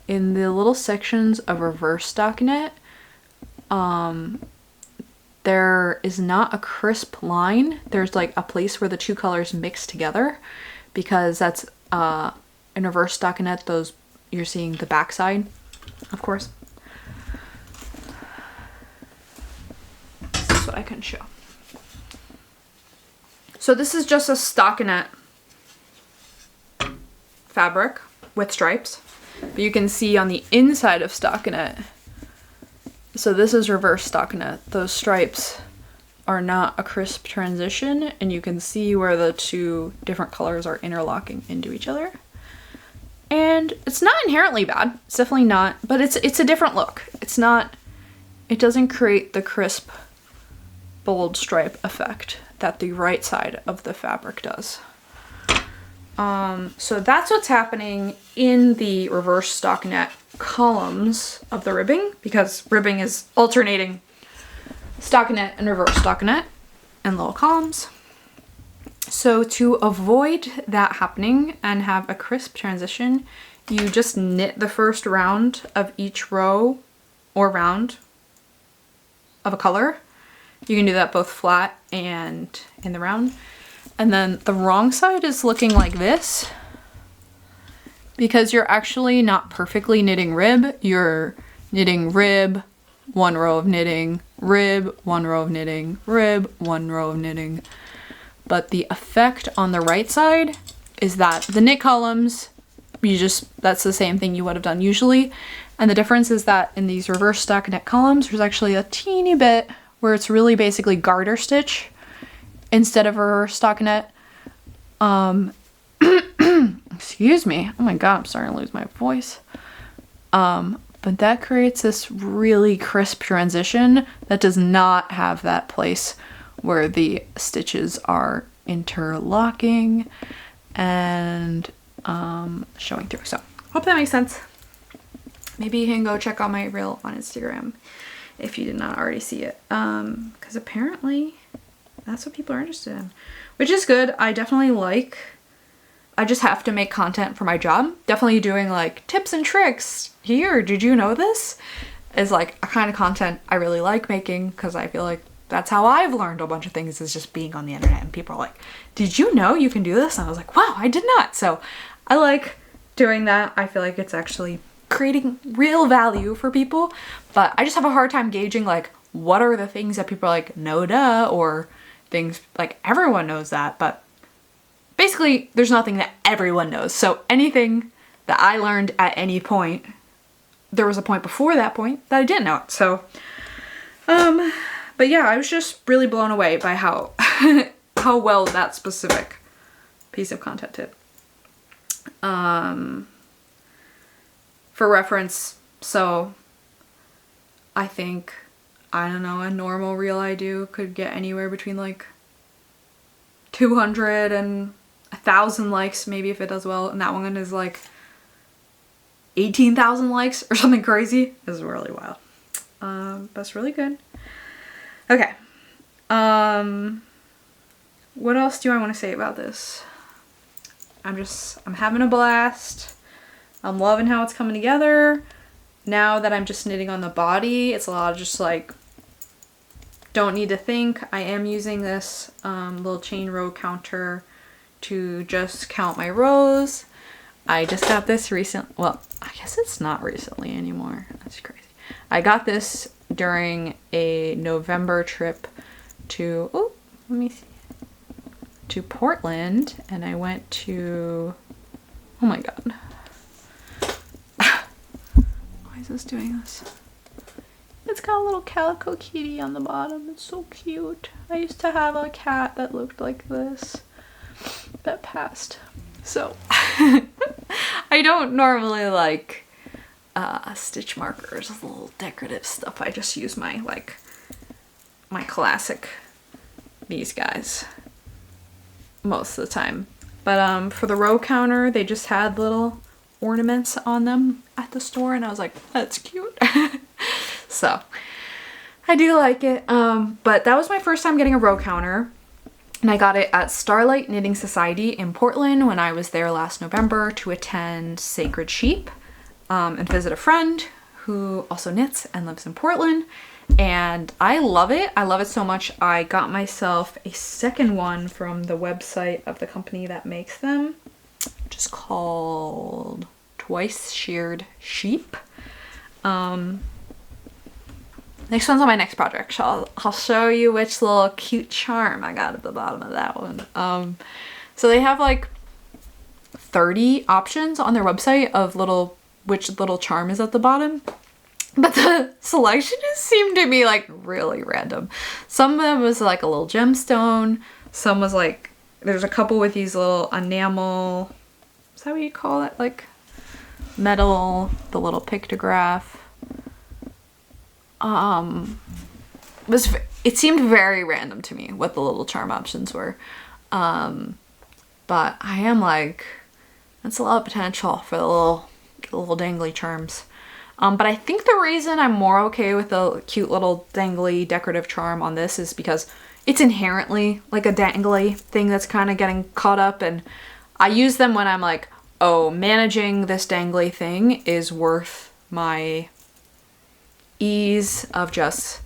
in the little sections of reverse stockinette, there is not a crisp line. There's like a place where the two colors mix together, because that's in reverse stockinette, those you're seeing the back side, of course. This is what I can show. So this is just a stockinette fabric with stripes, but you can see on the inside of stockinette, so this is reverse stockinette, those stripes are not a crisp transition, and you can see where the two different colors are interlocking into each other. And it's not inherently bad, it's definitely not, but it's a different look. It doesn't create the crisp, bold stripe effect that the right side of the fabric does. So that's what's happening in the reverse stockinette columns of the ribbing, because ribbing is alternating stockinette and reverse stockinette and little columns. So to avoid that happening and have a crisp transition, you just knit the first round of each row or round of a color. You can do that both flat and in the round. And then the wrong side is looking like this, because you're actually not perfectly knitting rib. You're knitting rib, one row of knitting, rib, one row of knitting, rib, one row of knitting. But the effect on the right side is that the knit columns, that's the same thing you would have done usually. And the difference is that in these reverse stockinette columns, there's actually a teeny bit where it's really basically garter stitch instead of a reverse stockinette. Excuse me. Oh my god, I'm starting to lose my voice. But that creates this really crisp transition that does not have that place where the stitches are interlocking and showing through. So, hope that makes sense. Maybe you can go check out my reel on Instagram if you did not already see it. Because apparently that's what people are interested in, which is good. I definitely like, I just have to make content for my job. Definitely doing like tips and tricks. Here, did you know this? Is like a kind of content I really like making, because I feel like that's how I've learned a bunch of things, is just being on the internet and people are like, did you know you can do this? And I was like, wow, I did not. So I like doing that. I feel like it's actually creating real value for people, but I just have a hard time gauging like what are the things that people are like, no duh, or things like everyone knows that, but basically there's nothing that everyone knows. So anything that I learned at any point, there was a point before that point that I didn't know it. So but yeah, I was just really blown away by how how well that specific piece of content did. For reference, so I think, I don't know, a normal reel I do could get anywhere between like 200 and 1,000 likes, maybe, if it does well, and that one is like 18,000 likes or something crazy. This is really wild. But it's really good. Okay. What else do I want to say about this? I'm having a blast. I'm loving how it's coming together. Now that I'm just knitting on the body, it's a lot of just like, don't need to think. I am using this little chain row counter to just count my rows. I just got this well, I guess it's not recently anymore. That's crazy. I got this during a November trip to, oh, let me see, to Portland, and I went to, oh my god. Why is this doing this? It's got a little calico kitty on the bottom. It's so cute. I used to have a cat that looked like this that passed. So I don't normally like stitch markers, little decorative stuff. I just use my my classic, these guys, most of the time. But for the row counter, they just had little ornaments on them at the store, and I was like, that's cute. So I do like it. But that was my first time getting a row counter, and I got it at Starlight Knitting Society in Portland when I was there last November to attend Sacred Sheep and visit a friend who also knits and lives in Portland. And I love it. I love it so much. I got myself a second one from the website of the company that makes them, just called Twice Sheared Sheep. Next one's on my next project. I'll show you which little cute charm I got at the bottom of that one. So they have like 30 options on their website of which little charm is at the bottom. But the selection just seemed to be like really random. Some of them was like a little gemstone. Some was like, there's a couple with these little enamel, is that what you call it? Like metal, the little pictograph. It seemed very random to me what the little charm options were. But I am like, that's a lot of potential for the little dangly charms. But I think the reason I'm more okay with the cute little dangly decorative charm on this is because it's inherently like a dangly thing that's kind of getting caught up, and I use them when I'm like, oh, managing this dangly thing is worth my ease of just,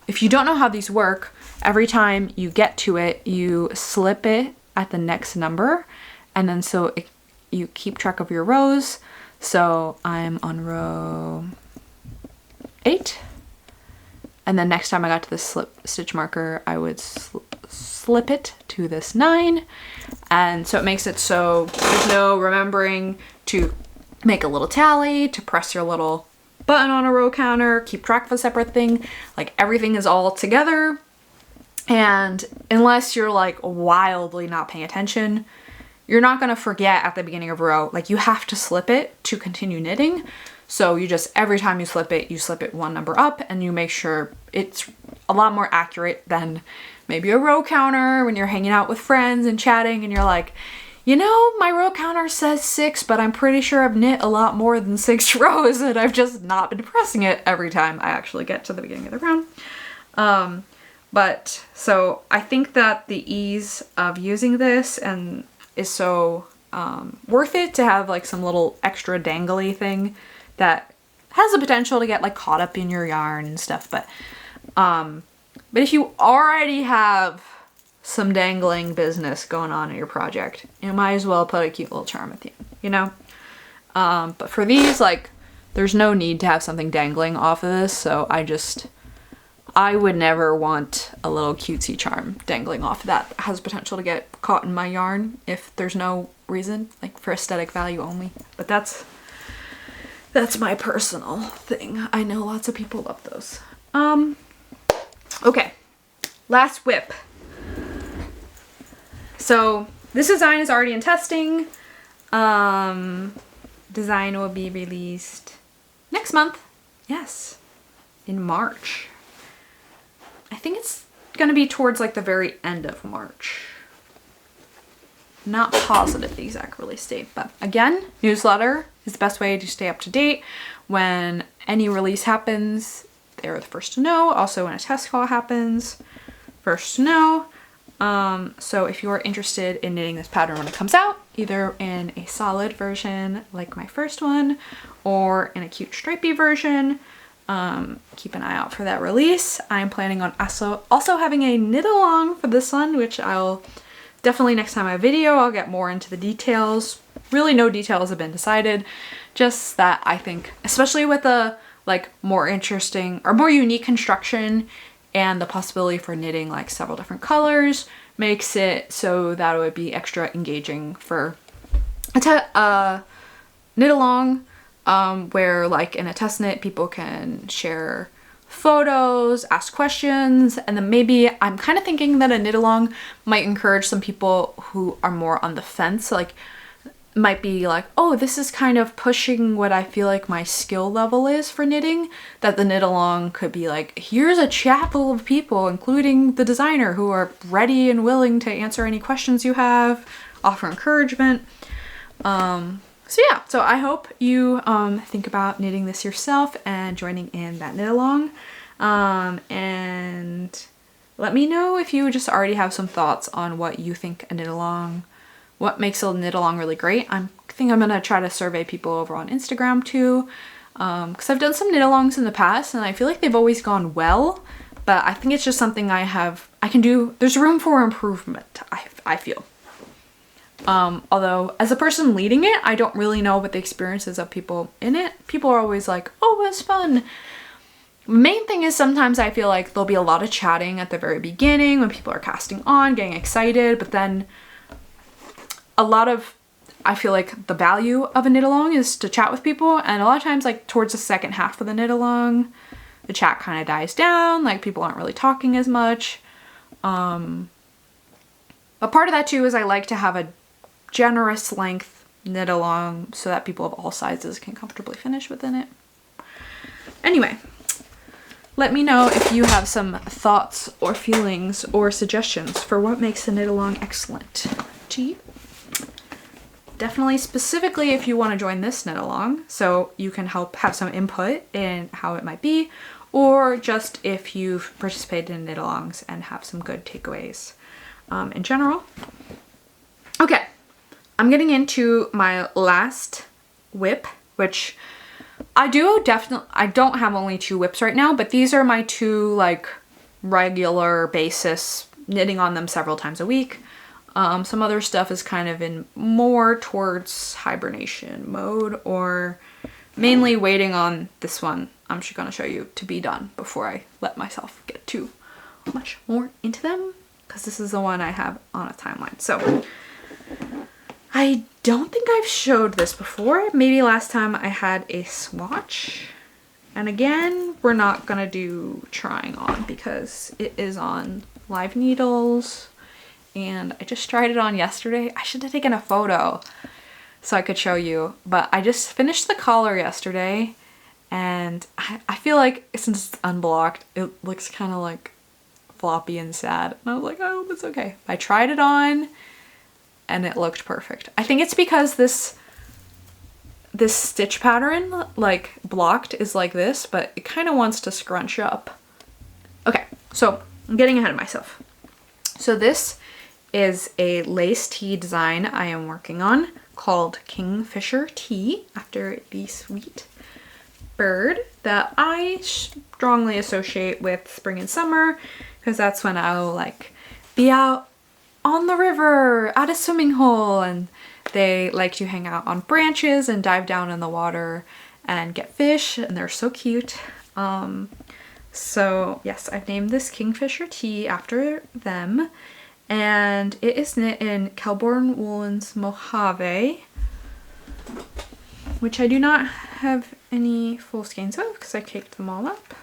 if you don't know how these work, every time you get to it, you slip it at the next number, and then you keep track of your rows. So I'm on row 8, and then next time I got to this stitch marker, I would slip it to this 9, and so it makes it so there's no remembering to make a little tally, to press your little button on a row counter, keep track of a separate thing. Like, everything is all together, and unless you're like wildly not paying attention, you're not going to forget at the beginning of a row. Like, you have to slip it to continue knitting. So you just, every time you slip it one number up, and you make sure it's a lot more accurate than maybe a row counter when you're hanging out with friends and chatting and you're like, you know, my row counter says 6, but I'm pretty sure I've knit a lot more than 6 rows, and I've just not been pressing it every time I actually get to the beginning of the round. But so I think that the ease of using this and is so worth it to have like some little extra dangly thing that has the potential to get like caught up in your yarn and stuff. But if you already have some dangling business going on in your project, you might as well put a cute little charm at the end, you know? But for these, like, there's no need to have something dangling off of this, so I would never want a little cutesy charm dangling off that has potential to get caught in my yarn if there's no reason, like for aesthetic value only. But that's my personal thing. I know lots of people love those. Okay, last whip. So this design is already in testing. Design will be released next month. Yes, in March. I think it's gonna be towards like the very end of March. Not positive the exact release date, but again, newsletter is the best way to stay up to date. When any release happens, they're the first to know. Also when a test call happens, first to know. So if you're interested in knitting this pattern when it comes out, either in a solid version like my first one or in a cute stripy version, keep an eye out for that release. I'm planning on also having a knit along for this one, which I'll definitely next time I video, I'll get more into the details. Really no details have been decided, just that I think, especially with a like more interesting or more unique construction and the possibility for knitting like several different colors, makes it so that it would be extra engaging for a knit along, where like in a test knit people can share photos, ask questions, and then maybe I'm kind of thinking that a knit along might encourage some people who are more on the fence, like might be like, oh, this is kind of pushing what I feel like my skill level is for knitting, that the knit along could be like, here's a chat full of people, including the designer, who are ready and willing to answer any questions you have, offer encouragement. So yeah, so I hope you think about knitting this yourself and joining in that knit along. And let me know if you just already have some thoughts on what you think a knit along, what makes a knit along really great. I think I'm gonna try to survey people over on Instagram too, because I've done some knit alongs in the past and I feel like they've always gone well, but I think it's just something I can do. There's room for improvement, I feel. Although as a person leading it, I don't really know what the experiences of people in it. People are always like, oh, it was fun. Main thing is sometimes I feel like there'll be a lot of chatting at the very beginning when people are casting on, getting excited, but then I feel like the value of a knit along is to chat with people, and a lot of times like towards the second half of the knit along, the chat kind of dies down, like people aren't really talking as much. But part of that too is I like to have a generous length knit along so that people of all sizes can comfortably finish within it. Anyway, let me know if you have some thoughts or feelings or suggestions for what makes a knit along excellent to you. Definitely specifically if you want to join this knit along, so you can help have some input in how it might be, or just if you've participated in knit alongs and have some good takeaways in general. Okay, I'm getting into my last whip, which I don't have only 2 whips right now, but these are my 2 like regular basis, knitting on them several times a week. Some other stuff is kind of in more towards hibernation mode, or mainly waiting on this one I'm just gonna show you to be done before I let myself get too much more into them, because this is the one I have on a timeline. So I don't think I've showed this before. Maybe last time I had a swatch, and again we're not gonna do trying on because it is on live needles. And I just tried it on yesterday. I should have taken a photo so I could show you, but I just finished the collar yesterday, and I feel like since it's unblocked, it looks kind of like floppy and sad. And I was like, I hope it's okay. I tried it on and it looked perfect. I think it's because this stitch pattern, like blocked, is like this, but it kind of wants to scrunch up. Okay, so I'm getting ahead of myself. So this is a lace tee design I am working on called Kingfisher Tee, after the sweet bird that I strongly associate with spring and summer, because that's when I'll like be out on the river at a swimming hole, and they like to hang out on branches and dive down in the water and get fish, and they're so cute. So yes, I've named this Kingfisher Tee after them, and it is knit in Kelbourne Woolens Mojave, which I do not have any full skeins of because I caked them all up.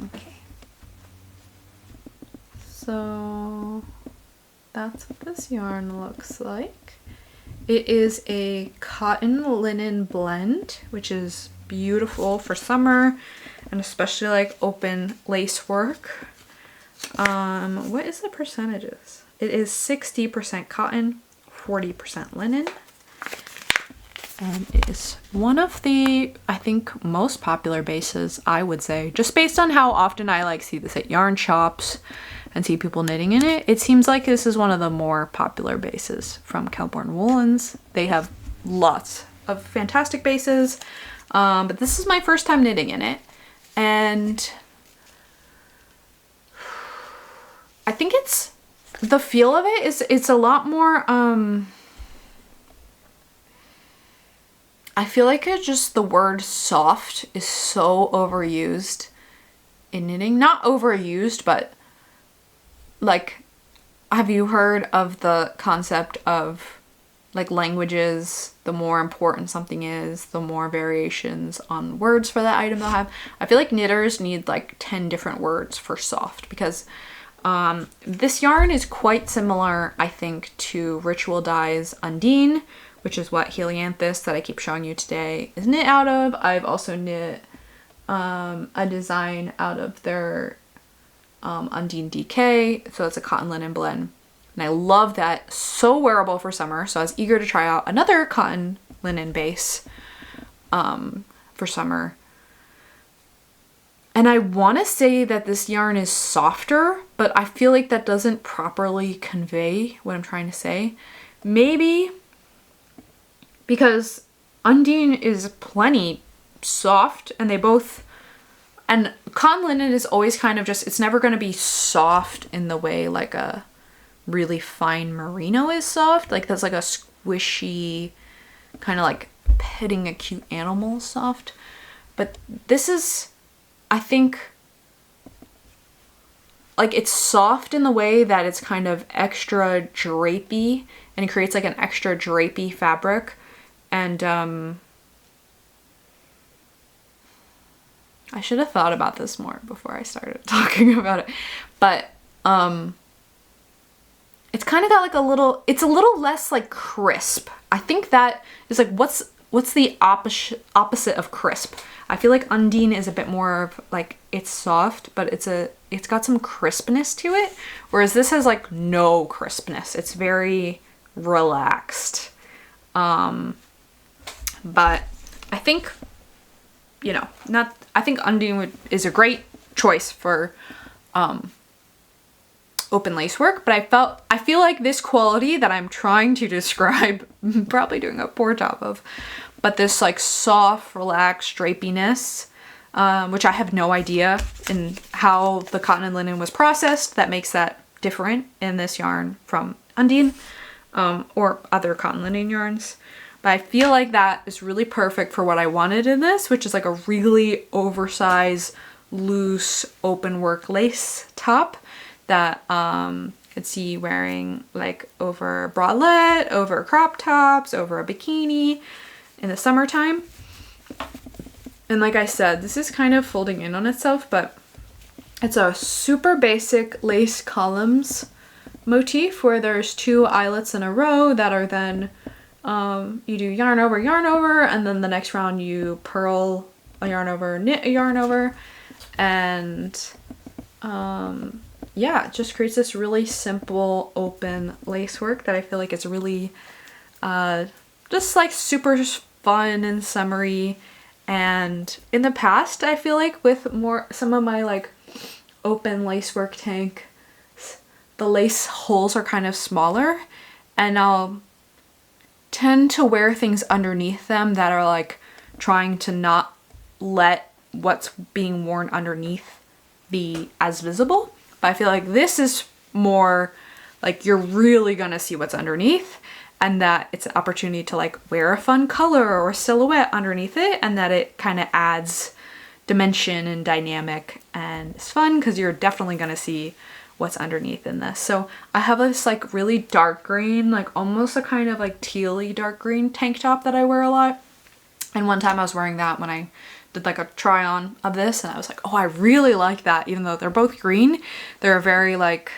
Okay, so that's what this yarn looks like. It is a cotton linen blend, which is beautiful for summer and especially like open lace work. What is the percentages? It is 60% cotton, 40% linen. And it is one of the, I think, most popular bases, I would say. Just based on how often I like see this at yarn shops and see people knitting in it, it seems like this is one of the more popular bases from Kelbourne Woolens. They have lots of fantastic bases, but this is my first time knitting in it. And I think it's, the feel of it is, it's a lot more, I feel like it just, the word soft is so overused in knitting. Not overused, but like, have you heard of the concept of like languages, the more important something is, the more variations on words for that item they'll have? I feel like knitters need like 10 different words for soft, because this yarn is quite similar, I think, to Ritual Dye's Undine, which is what Helianthus that I keep showing you today is knit out of. I've also knit a design out of their Undine DK, so it's a cotton linen blend. And I love that, so wearable for summer, so I was eager to try out another cotton linen base for summer. And I want to say that this yarn is softer, but I feel like that doesn't properly convey what I'm trying to say. Maybe because Undine is plenty soft, and they both, and cotton linen is always kind of just, it's never going to be soft in the way like a really fine merino is soft. Like that's like a squishy, kind of like petting a cute animal soft. But this is, I think, like it's soft in the way that it's kind of extra drapey, and it creates like an extra drapey fabric. And I should have thought about this more before I started talking about it. But it's kind of got like a little, it's a little less like crisp. I think that is like, what's the opposite of crisp? I feel like Undine is a bit more of like, it's soft, but it's got some crispness to it. Whereas this has like no crispness. It's very relaxed. But I think, you know, I think Undine is a great choice for open lace work, but I feel like this quality that I'm trying to describe, probably doing a poor job of, but this like soft, relaxed drapiness, which I have no idea in how the cotton and linen was processed, that makes that different in this yarn from Undine or other cotton linen yarns. But I feel like that is really perfect for what I wanted in this, which is like a really oversized, loose, open work lace top that could see wearing like over a bralette, over crop tops, over a bikini in the summertime. And like I said, this is kind of folding in on itself, but it's a super basic lace columns motif where there's 2 eyelets in a row that are then you do yarn over, and then the next round you purl a yarn over, knit a yarn over, and yeah, it just creates this really simple open lace work that I feel like is really just like super fun and summery, And in the past, I feel like with some of my like open lacework tank, the lace holes are kind of smaller, and I'll tend to wear things underneath them that are like trying to not let what's being worn underneath be as visible. But I feel like this is more like you're really gonna see what's underneath, and that it's an opportunity to like wear a fun color or silhouette underneath it, and that it kind of adds dimension and dynamic, and it's fun because you're definitely gonna see what's underneath in this. So I have this like really dark green, like almost a kind of like tealy dark green tank top that I wear a lot. And one time I was wearing that when I did like a try on of this, and I was like, oh, I really like that. Even though they're both green, they're very like,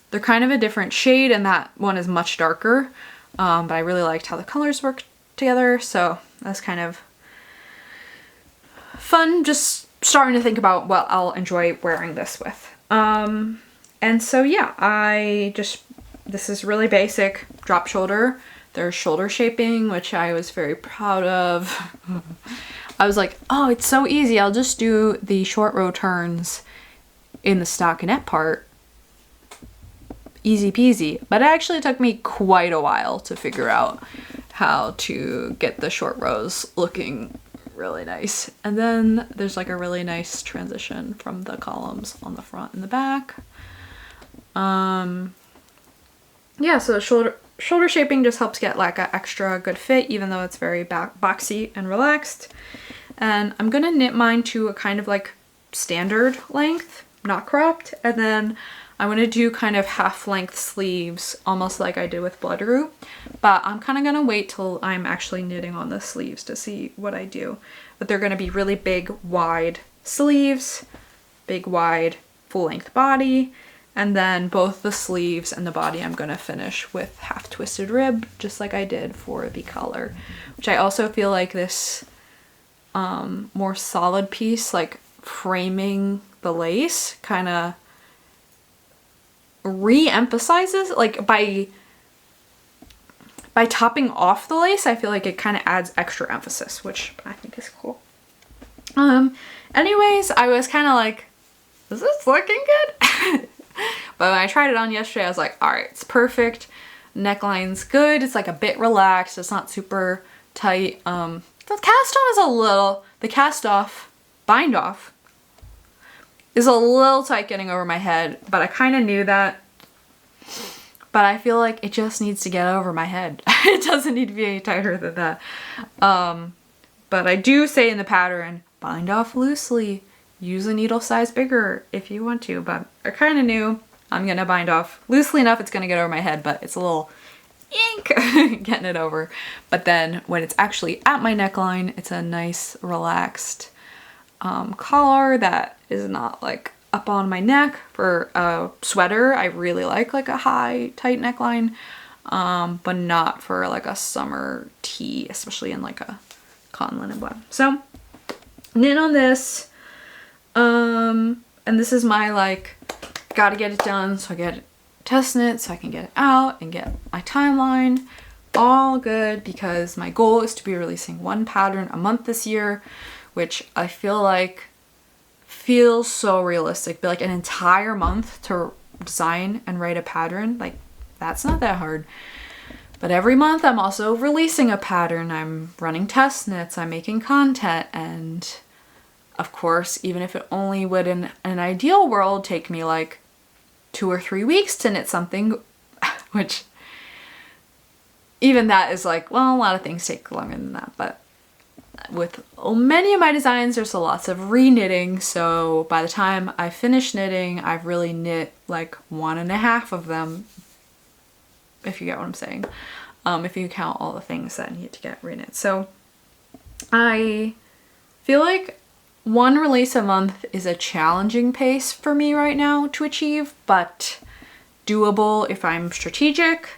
they're kind of a different shade, and that one is much darker. But I really liked how the colors work together. So that's kind of fun, just starting to think about what I'll enjoy wearing this with. And so yeah, this is really basic drop shoulder. There's shoulder shaping, which I was very proud of. I was like, oh, it's so easy. I'll just do the short row turns in the stockinette part. Easy peasy. But it actually took me quite a while to figure out how to get the short rows looking really nice. And then there's like a really nice transition from the columns on the front and the back. Yeah, so shoulder shaping just helps get like an extra good fit, even though it's very boxy and relaxed. And I'm gonna knit mine to a kind of like standard length, not cropped, and then I'm gonna do kind of half length sleeves, almost like I did with Bloodroot, but I'm kind of gonna wait till I'm actually knitting on the sleeves to see what I do. But they're gonna be really big, wide sleeves, big, wide, full length body, and then both the sleeves and the body I'm gonna finish with half twisted rib, just like I did for the collar, which I also feel like this more solid piece, like framing the lace, kind of re-emphasizes, like by topping off the lace, I feel like it kind of adds extra emphasis, which I think is cool. Anyways, I was kind of like, is this looking good? But when I tried it on yesterday, I was like, all right, it's perfect. Neckline's good. It's like a bit relaxed. It's not super tight. The cast on is the cast off, bind off is a little tight getting over my head, but I kind of knew that. But I feel like it just needs to get over my head. It doesn't need to be any tighter than that. But I do say in the pattern, bind off loosely. Use a needle size bigger if you want to, but I kind of knew I'm gonna bind off loosely enough it's gonna get over my head, but it's a little ink getting it over. But then when it's actually at my neckline, it's a nice relaxed collar that is not like up on my neck. For a sweater, I really like a high tight neckline, but not for like a summer tee, especially in like a cotton linen blend. So knit on this, and this is my like gotta get it done, so I get test knit so I can get it out and get my timeline all good, because my goal is to be releasing one pattern a month this year, which I feel like feels so realistic. But like an entire month to design and write a pattern, like that's not that hard. But every month I'm also releasing a pattern, I'm running test knits, I'm making content, and of course, even if it only would in an ideal world take me like 2 or 3 weeks to knit something, which even that is like, well, a lot of things take longer than that. But with many of my designs, there's lots of re-knitting, so by the time I finish knitting, I've really knit like 1.5 of them, if you get what I'm saying, if you count all the things that need to get re-knit. So I feel like one release a month is a challenging pace for me right now to achieve, but doable if I'm strategic,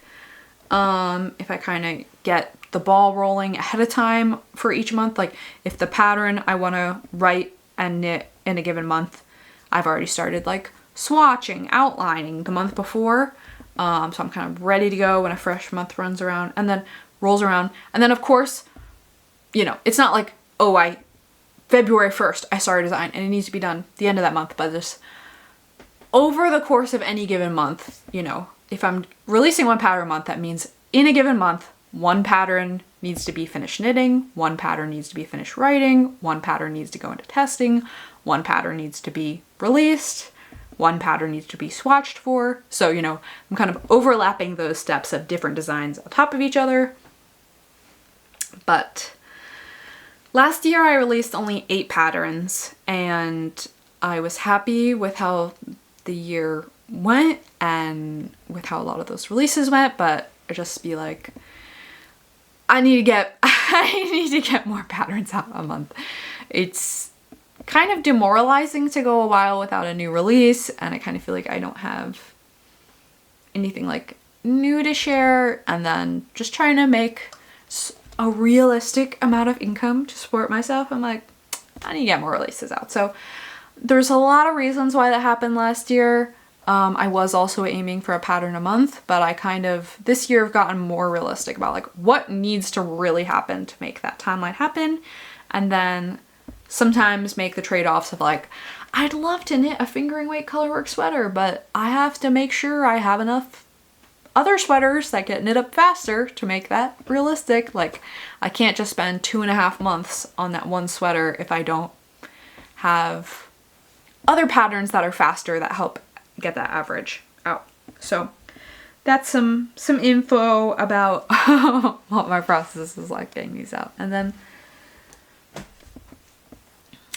if I kind of get the ball rolling ahead of time for each month. Like if the pattern I want to write and knit in a given month, I've already started like swatching, outlining the month before, so I'm kind of ready to go when a fresh month rolls around. And then of course, you know, it's not like, oh, I February 1st, I started design, and it needs to be done the end of that month. But just over the course of any given month, you know, if I'm releasing one pattern a month, that means in a given month, one pattern needs to be finished knitting, one pattern needs to be finished writing, one pattern needs to go into testing, one pattern needs to be released, one pattern needs to be swatched for. So, you know, I'm kind of overlapping those steps of different designs on top of each other. But last year I released only 8 patterns, and I was happy with how the year went and with how a lot of those releases went, but I just be like, I need to get more patterns out a month. It's kind of demoralizing to go a while without a new release, and I kind of feel like I don't have anything like new to share, and then just trying to make a realistic amount of income to support myself. I'm like, I need to get more releases out. So there's a lot of reasons why that happened last year. I was also aiming for a pattern a month, but I kind of, this year I've gotten more realistic about like what needs to really happen to make that timeline happen. And then sometimes make the trade-offs of like, I'd love to knit a fingering weight colorwork sweater, but I have to make sure I have enough other sweaters that get knit up faster to make that realistic. Like, I can't just spend 2.5 months on that one sweater if I don't have other patterns that are faster that help get that average out. So that's some info about what my process is like getting these out. And then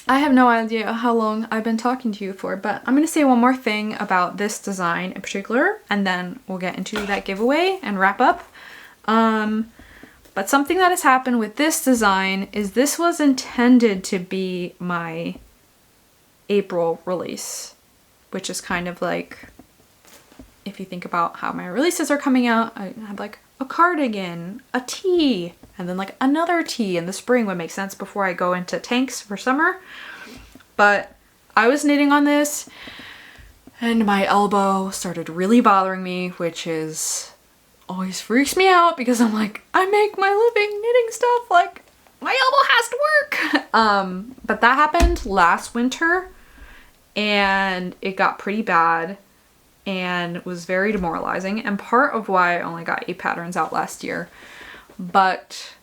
I have no idea how long I've been talking to you for, but I'm going to say one more thing about this design in particular, and then we'll get into that giveaway and wrap up. But something that has happened with this design is this was intended to be my April release, which is kind of like, if you think about how my releases are coming out, I have like a cardigan, a tee, and then like another tee in the spring would make sense before I go into tanks for summer. But I was knitting on this and my elbow started really bothering me, which is always freaks me out because I'm like, I make my living knitting stuff, like my elbow has to work. But that happened last winter and it got pretty bad and was very demoralizing, and part of why I only got 8 patterns out last year. But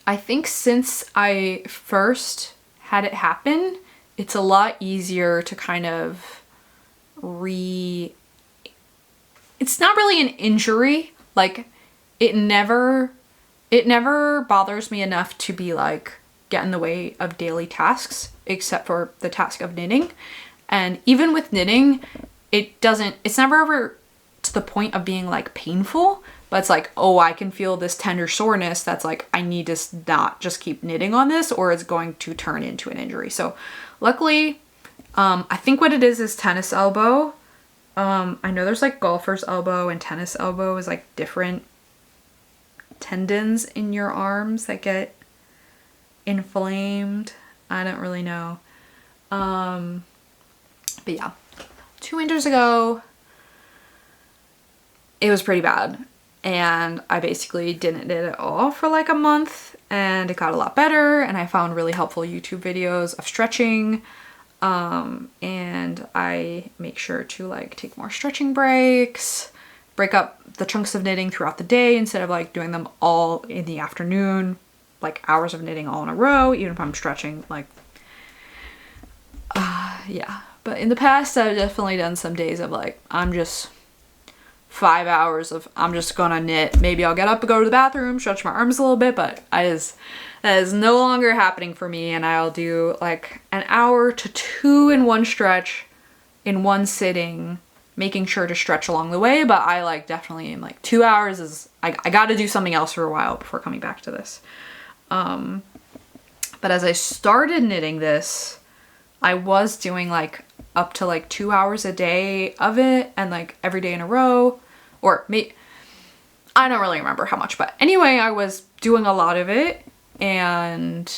I think since I first had it happen, it's a lot easier to kind of it's not really an injury. Like, it never bothers me enough to be like, get in the way of daily tasks, except for the task of knitting. And even with knitting, it's never ever to the point of being like painful, but it's like, oh, I can feel this tender soreness that's like, I need to not just keep knitting on this or it's going to turn into an injury. So luckily, I think what it is tennis elbow. I know there's like golfer's elbow, and tennis elbow is like different tendons in your arms that get inflamed. I don't really know. But yeah, 2 winters ago, it was pretty bad. And I basically didn't knit at all for like a month, and it got a lot better, and I found really helpful YouTube videos of stretching. And I make sure to like take more stretching breaks, break up the chunks of knitting throughout the day instead of like doing them all in the afternoon, like hours of knitting all in a row, even if I'm stretching, like, yeah. But in the past, I've definitely done some days of like, I'm just 5 hours of, I'm just gonna knit. Maybe I'll get up and go to the bathroom, stretch my arms a little bit, but that is no longer happening for me. And I'll do like an hour to 2 in one stretch in one sitting, making sure to stretch along the way. But I like definitely in like 2 hours is, I gotta do something else for a while before coming back to this. But as I started knitting this, I was doing like up to like 2 hours a day of it, and like every day in a row, or I don't really remember how much, but anyway, I was doing a lot of it. And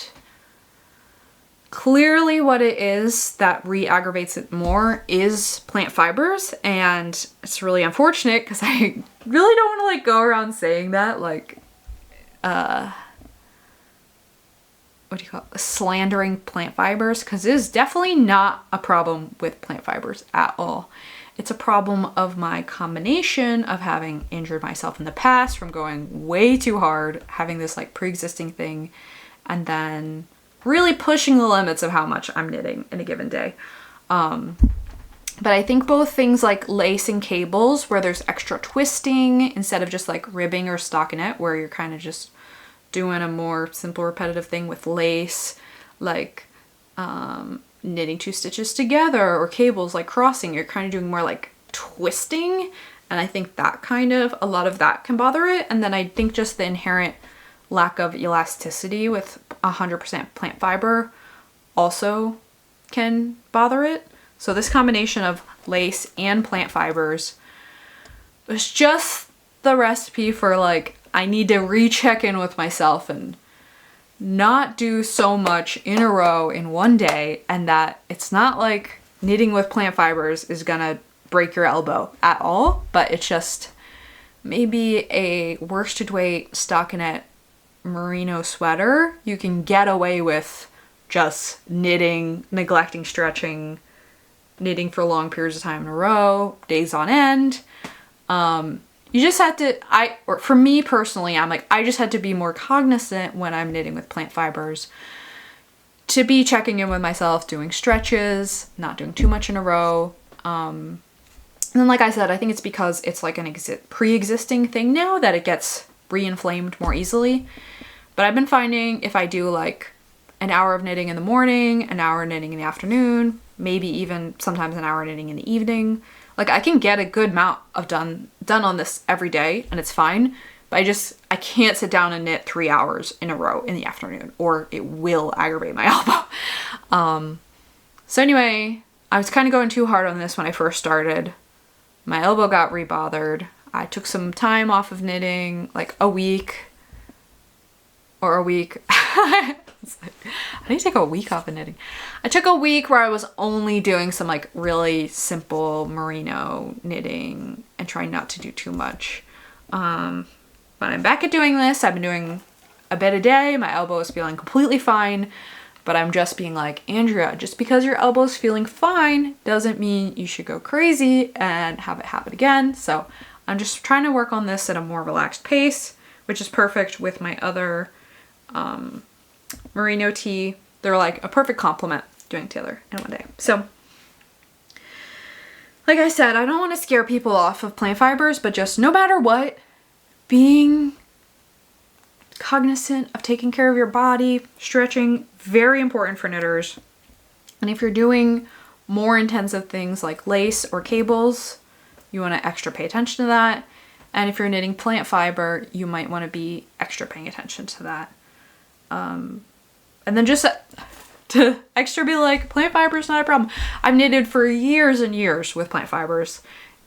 clearly what it is that re-aggravates it more is plant fibers, and it's really unfortunate because I really don't want to like go around saying that, like, what what do you call it, slandering plant fibers, because it is definitely not a problem with plant fibers at all. It's a problem of my combination of having injured myself in the past from going way too hard, having this like pre-existing thing, and then really pushing the limits of how much I'm knitting in a given day. But I think both things like lace and cables, where there's extra twisting instead of just like ribbing or stockinette, where you're kind of just doing a more simple repetitive thing with lace, like knitting 2 stitches together, or cables like crossing, you're kind of doing more like twisting. And I think that kind of, a lot of that can bother it. And then I think just the inherent lack of elasticity with 100% plant fiber also can bother it. So this combination of lace and plant fibers was just the recipe for like, I need to recheck in with myself and not do so much in a row in one day, and that it's not like knitting with plant fibers is gonna break your elbow at all, but it's just maybe a worsted weight stockinette merino sweater you can get away with just knitting, neglecting stretching, knitting for long periods of time in a row, days on end. You just had to, or for me personally, I'm like, I just had to be more cognizant when I'm knitting with plant fibers to be checking in with myself, doing stretches, not doing too much in a row. And then like I said, I think it's because it's like an pre-existing thing now that it gets re-inflamed more easily. But I've been finding if I do like an hour of knitting in the morning, an hour of knitting in the afternoon, maybe even sometimes an hour of knitting in the evening, like I can get a good amount of done on this every day, and it's fine. But I can't sit down and knit 3 hours in a row in the afternoon, or it will aggravate my elbow. So anyway, I was kind of going too hard on this when I first started. My elbow got re-bothered. I took some time off of knitting, like a week. I need to take a week off of knitting. I took a week where I was only doing some like really simple merino knitting and trying not to do too much. But I'm back at doing this. I've been doing a bit a day. My elbow is feeling completely fine, but I'm just being like, Andrea, just because your elbow is feeling fine doesn't mean you should go crazy and have it happen again. So I'm just trying to work on this at a more relaxed pace, which is perfect with my other merino tee. They're like a perfect complement doing together in one day. So like I said, I don't want to scare people off of plant fibers, but just no matter what, being cognizant of taking care of your body, stretching, very important for knitters. And if you're doing more intensive things like lace or cables, you want to extra pay attention to that. And if you're knitting plant fiber, you might want to be extra paying attention to that. And then just to extra be like, plant fiber is not a problem. I've knitted for years and years with plant fibers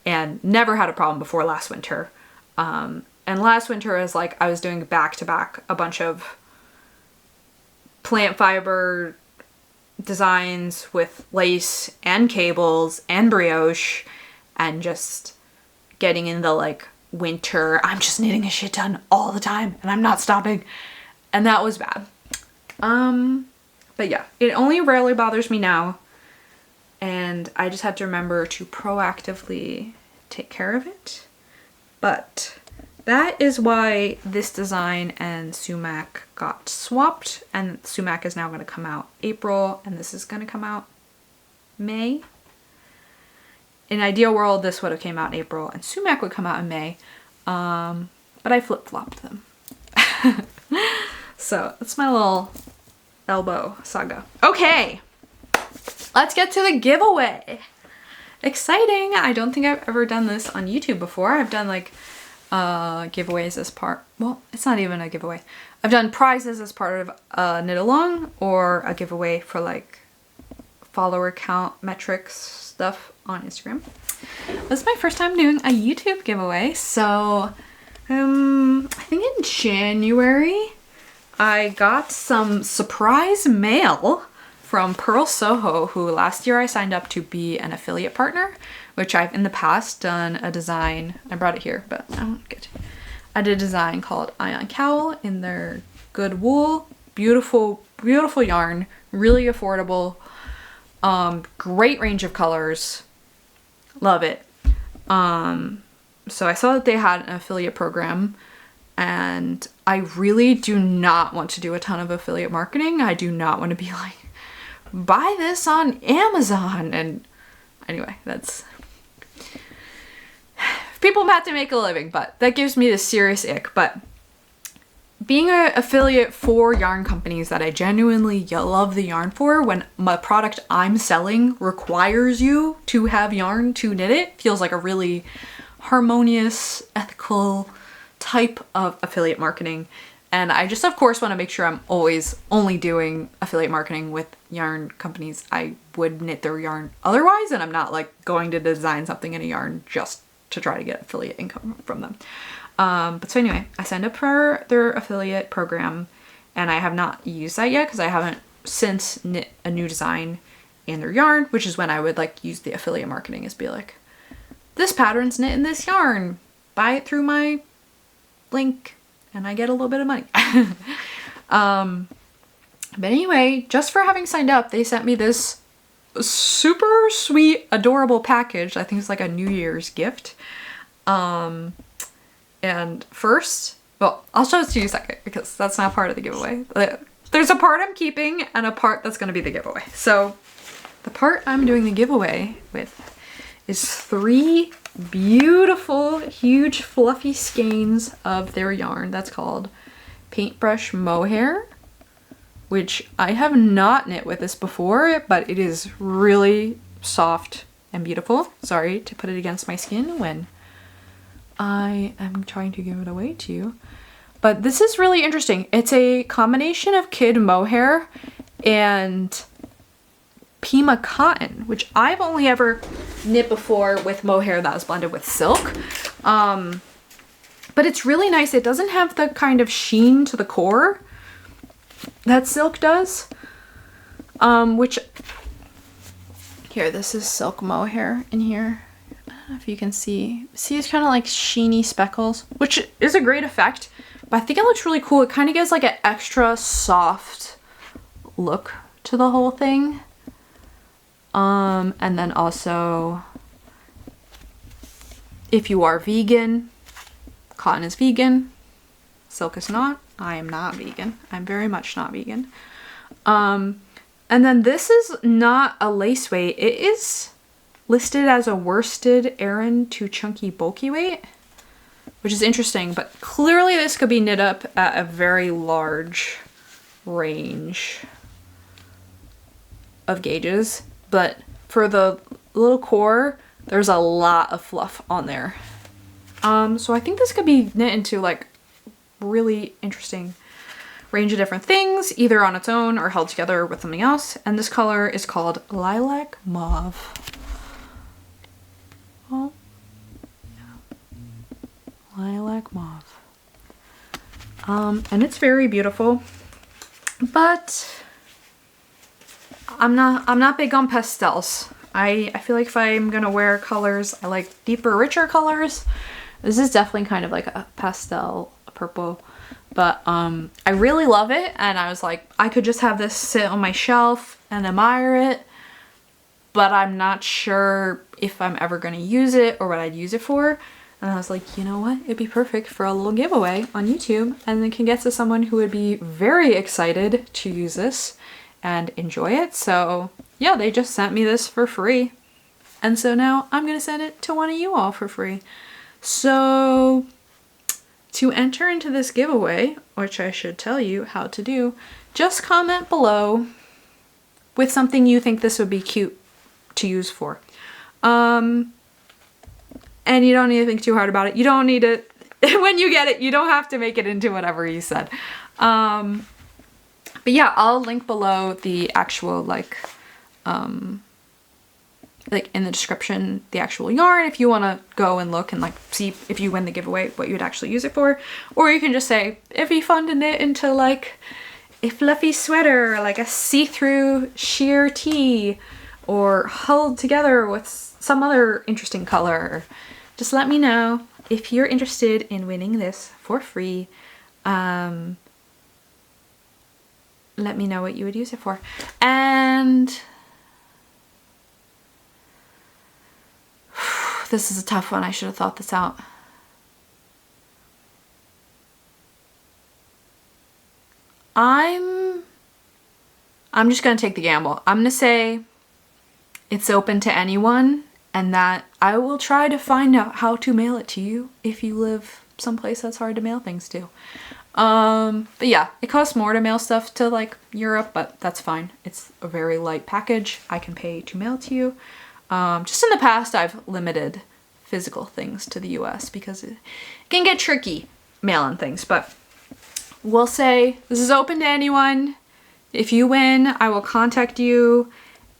and never had a problem before last winter. And last winter is like, I was doing back to back a bunch of plant fiber designs with lace and cables and brioche, and just getting in the like winter, I'm just knitting a shit ton all the time and I'm not stopping. And that was bad. But yeah, it only rarely bothers me now. And I just have to remember to proactively take care of it. But that is why this design and Sumac got swapped. And Sumac is now going to come out April, and this is going to come out May. In an ideal world, this would have came out in April and Sumac would come out in May. But I flip-flopped them. So that's my little elbow saga. Okay, let's get to the giveaway. Exciting. I don't think I've ever done this on YouTube before. I've done like giveaways as part, well, it's not even a giveaway. I've done prizes as part of a knit along, or a giveaway for like follower count metrics stuff on Instagram. This is my first time doing a YouTube giveaway. So I think in January I got some surprise mail from Pearl Soho, who last year I signed up to be an affiliate partner, which I've in the past done a design. I brought it here, but I won't get to. I did a design called Ion Cowl in their good wool, beautiful beautiful yarn, really affordable, great range of colors. Love it. So I saw that they had an affiliate program, and I really do not want to do a ton of affiliate marketing. I do not want to be like, buy this on Amazon. And anyway, that's, people have to make a living, but that gives me the serious ick. But being an affiliate for yarn companies that I genuinely love the yarn for, when my product I'm selling requires you to have yarn to knit it, feels like a really harmonious, ethical type of affiliate marketing. And I just, of course, want to make sure I'm always only doing affiliate marketing with yarn companies I would knit their yarn otherwise, and I'm not like going to design something in a yarn just to try to get affiliate income from them. But so anyway, I signed up for their affiliate program, and I have not used that yet because I haven't since knit a new design in their yarn, which is when I would like use the affiliate marketing, is be like, this pattern's knit in this yarn, buy it through my link and I get a little bit of money. But anyway, just for having signed up, they sent me this super sweet, adorable package. I think it's like a New Year's gift. And first, well, I'll show it to you in a second because that's not part of the giveaway. There's a part I'm keeping and a part that's going to be the giveaway. So the part I'm doing the giveaway with is 3 beautiful, huge, fluffy skeins of their yarn that's called Paintbrush Mohair, which I have not knit with this before, but it is really soft and beautiful. Sorry to put it against my skin when I am trying to give it away to you. But this is really interesting. It's a combination of kid mohair and Pima cotton, which I've only ever knit before with mohair that was blended with silk. But it's really nice. It doesn't have the kind of sheen to the core that silk does. Which, here, this is silk mohair in here. I don't know if you can see. See, it's kind of like sheeny speckles, which is a great effect. But I think it looks really cool. It kind of gives like an extra soft look to the whole thing. And then also, if you are vegan, cotton is vegan, silk is not. I am not vegan. I'm very much not vegan. And then this is not a lace weight. It is listed as a worsted Aran to chunky bulky weight, which is interesting, but clearly this could be knit up at a very large range of gauges. But for the little core, there's a lot of fluff on there. So I think this could be knit into like really interesting range of different things, either on its own or held together with something else. And this color is called Lilac Mauve. Oh, yeah. Lilac Mauve. And it's very beautiful, but I'm not big on pastels. I feel like if I'm gonna wear colors, I like deeper, richer colors. This is definitely kind of like a pastel purple, but I really love it, and I was like, I could just have this sit on my shelf and admire it, but I'm not sure if I'm ever gonna use it or what I'd use it for. And I was like, you know what? It'd be perfect for a little giveaway on YouTube, and it can get to someone who would be very excited to use this and enjoy it. So yeah, they just sent me this for free. And so now I'm gonna send it to one of you all for free. So to enter into this giveaway, which I should tell you how to do, just comment below with something you think this would be cute to use for. And you don't need to think too hard about it. You don't need to, when you get it, you don't have to make it into whatever you said. But yeah, I'll link below the actual like in the description, the actual yarn, if you want to go and look and like see if you win the giveaway, what you would actually use it for. Or you can just say, it'd be fun to knit into like a fluffy sweater, like a see-through sheer tee, or hulled together with some other interesting color. Just let me know if you're interested in winning this for free. let me know what you would use it for. And this is a tough one. I should have thought this out. I'm just gonna take the gamble. I'm gonna say it's open to anyone, and that I will try to find out how to mail it to you if you live someplace that's hard to mail things to. But yeah, it costs more to mail stuff to like Europe, but that's fine. It's a very light package. I can pay to mail it to you. Just in the past, I've limited physical things to the US because it can get tricky mailing things, but we'll say this is open to anyone. If you win, I will contact you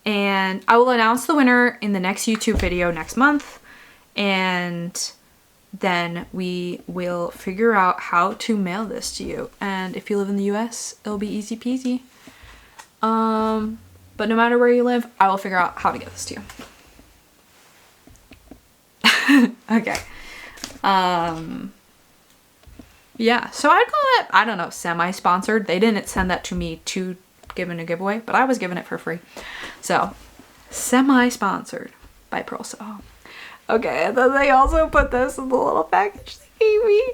and I will announce the winner in the next YouTube video next month. And then we will figure out how to mail this to you. And if you live in the US, it'll be easy peasy. But no matter where you live, I will figure out how to get this to you. Okay. Yeah, so I'd call it, I don't know, semi-sponsored. They didn't send that to me to give in a giveaway, but I was given it for free. So, semi-sponsored by Pearl Soho. Okay, and then they also put this in the little package they gave me.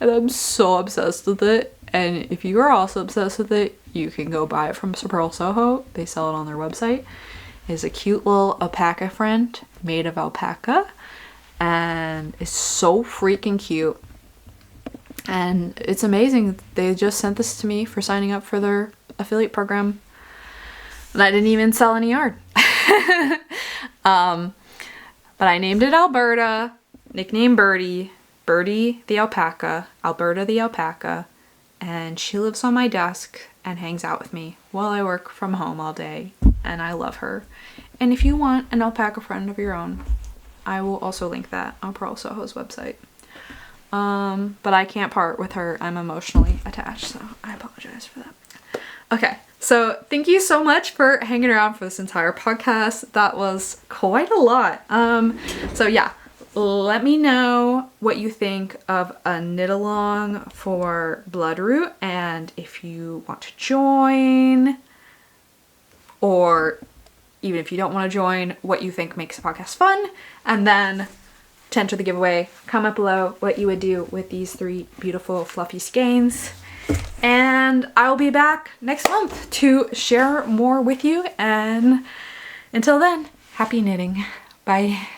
And I'm so obsessed with it. And if you are also obsessed with it, you can go buy it from Pearl Soho. They sell it on their website. It's a cute little alpaca friend made of alpaca. And it's so freaking cute. And it's amazing. They just sent this to me for signing up for their affiliate program. And I didn't even sell any yarn. But I named it Alberta, nickname Birdie, Birdie the alpaca, Alberta the alpaca. And she lives on my desk and hangs out with me while I work from home all day. And I love her. And if you want an alpaca friend of your own, I will also link that on Pearl Soho's website. But I can't part with her. I'm emotionally attached, so I apologize for that. Okay, so thank you so much for hanging around for this entire podcast. That was quite a lot. So yeah, let me know what you think of a knit along for Bloodroot, and if you want to join, or even if you don't want to join, what you think makes a podcast fun, and then to enter the giveaway, comment below what you would do with these 3 beautiful fluffy skeins. And I'll be back next month to share more with you. And until then, happy knitting. Bye.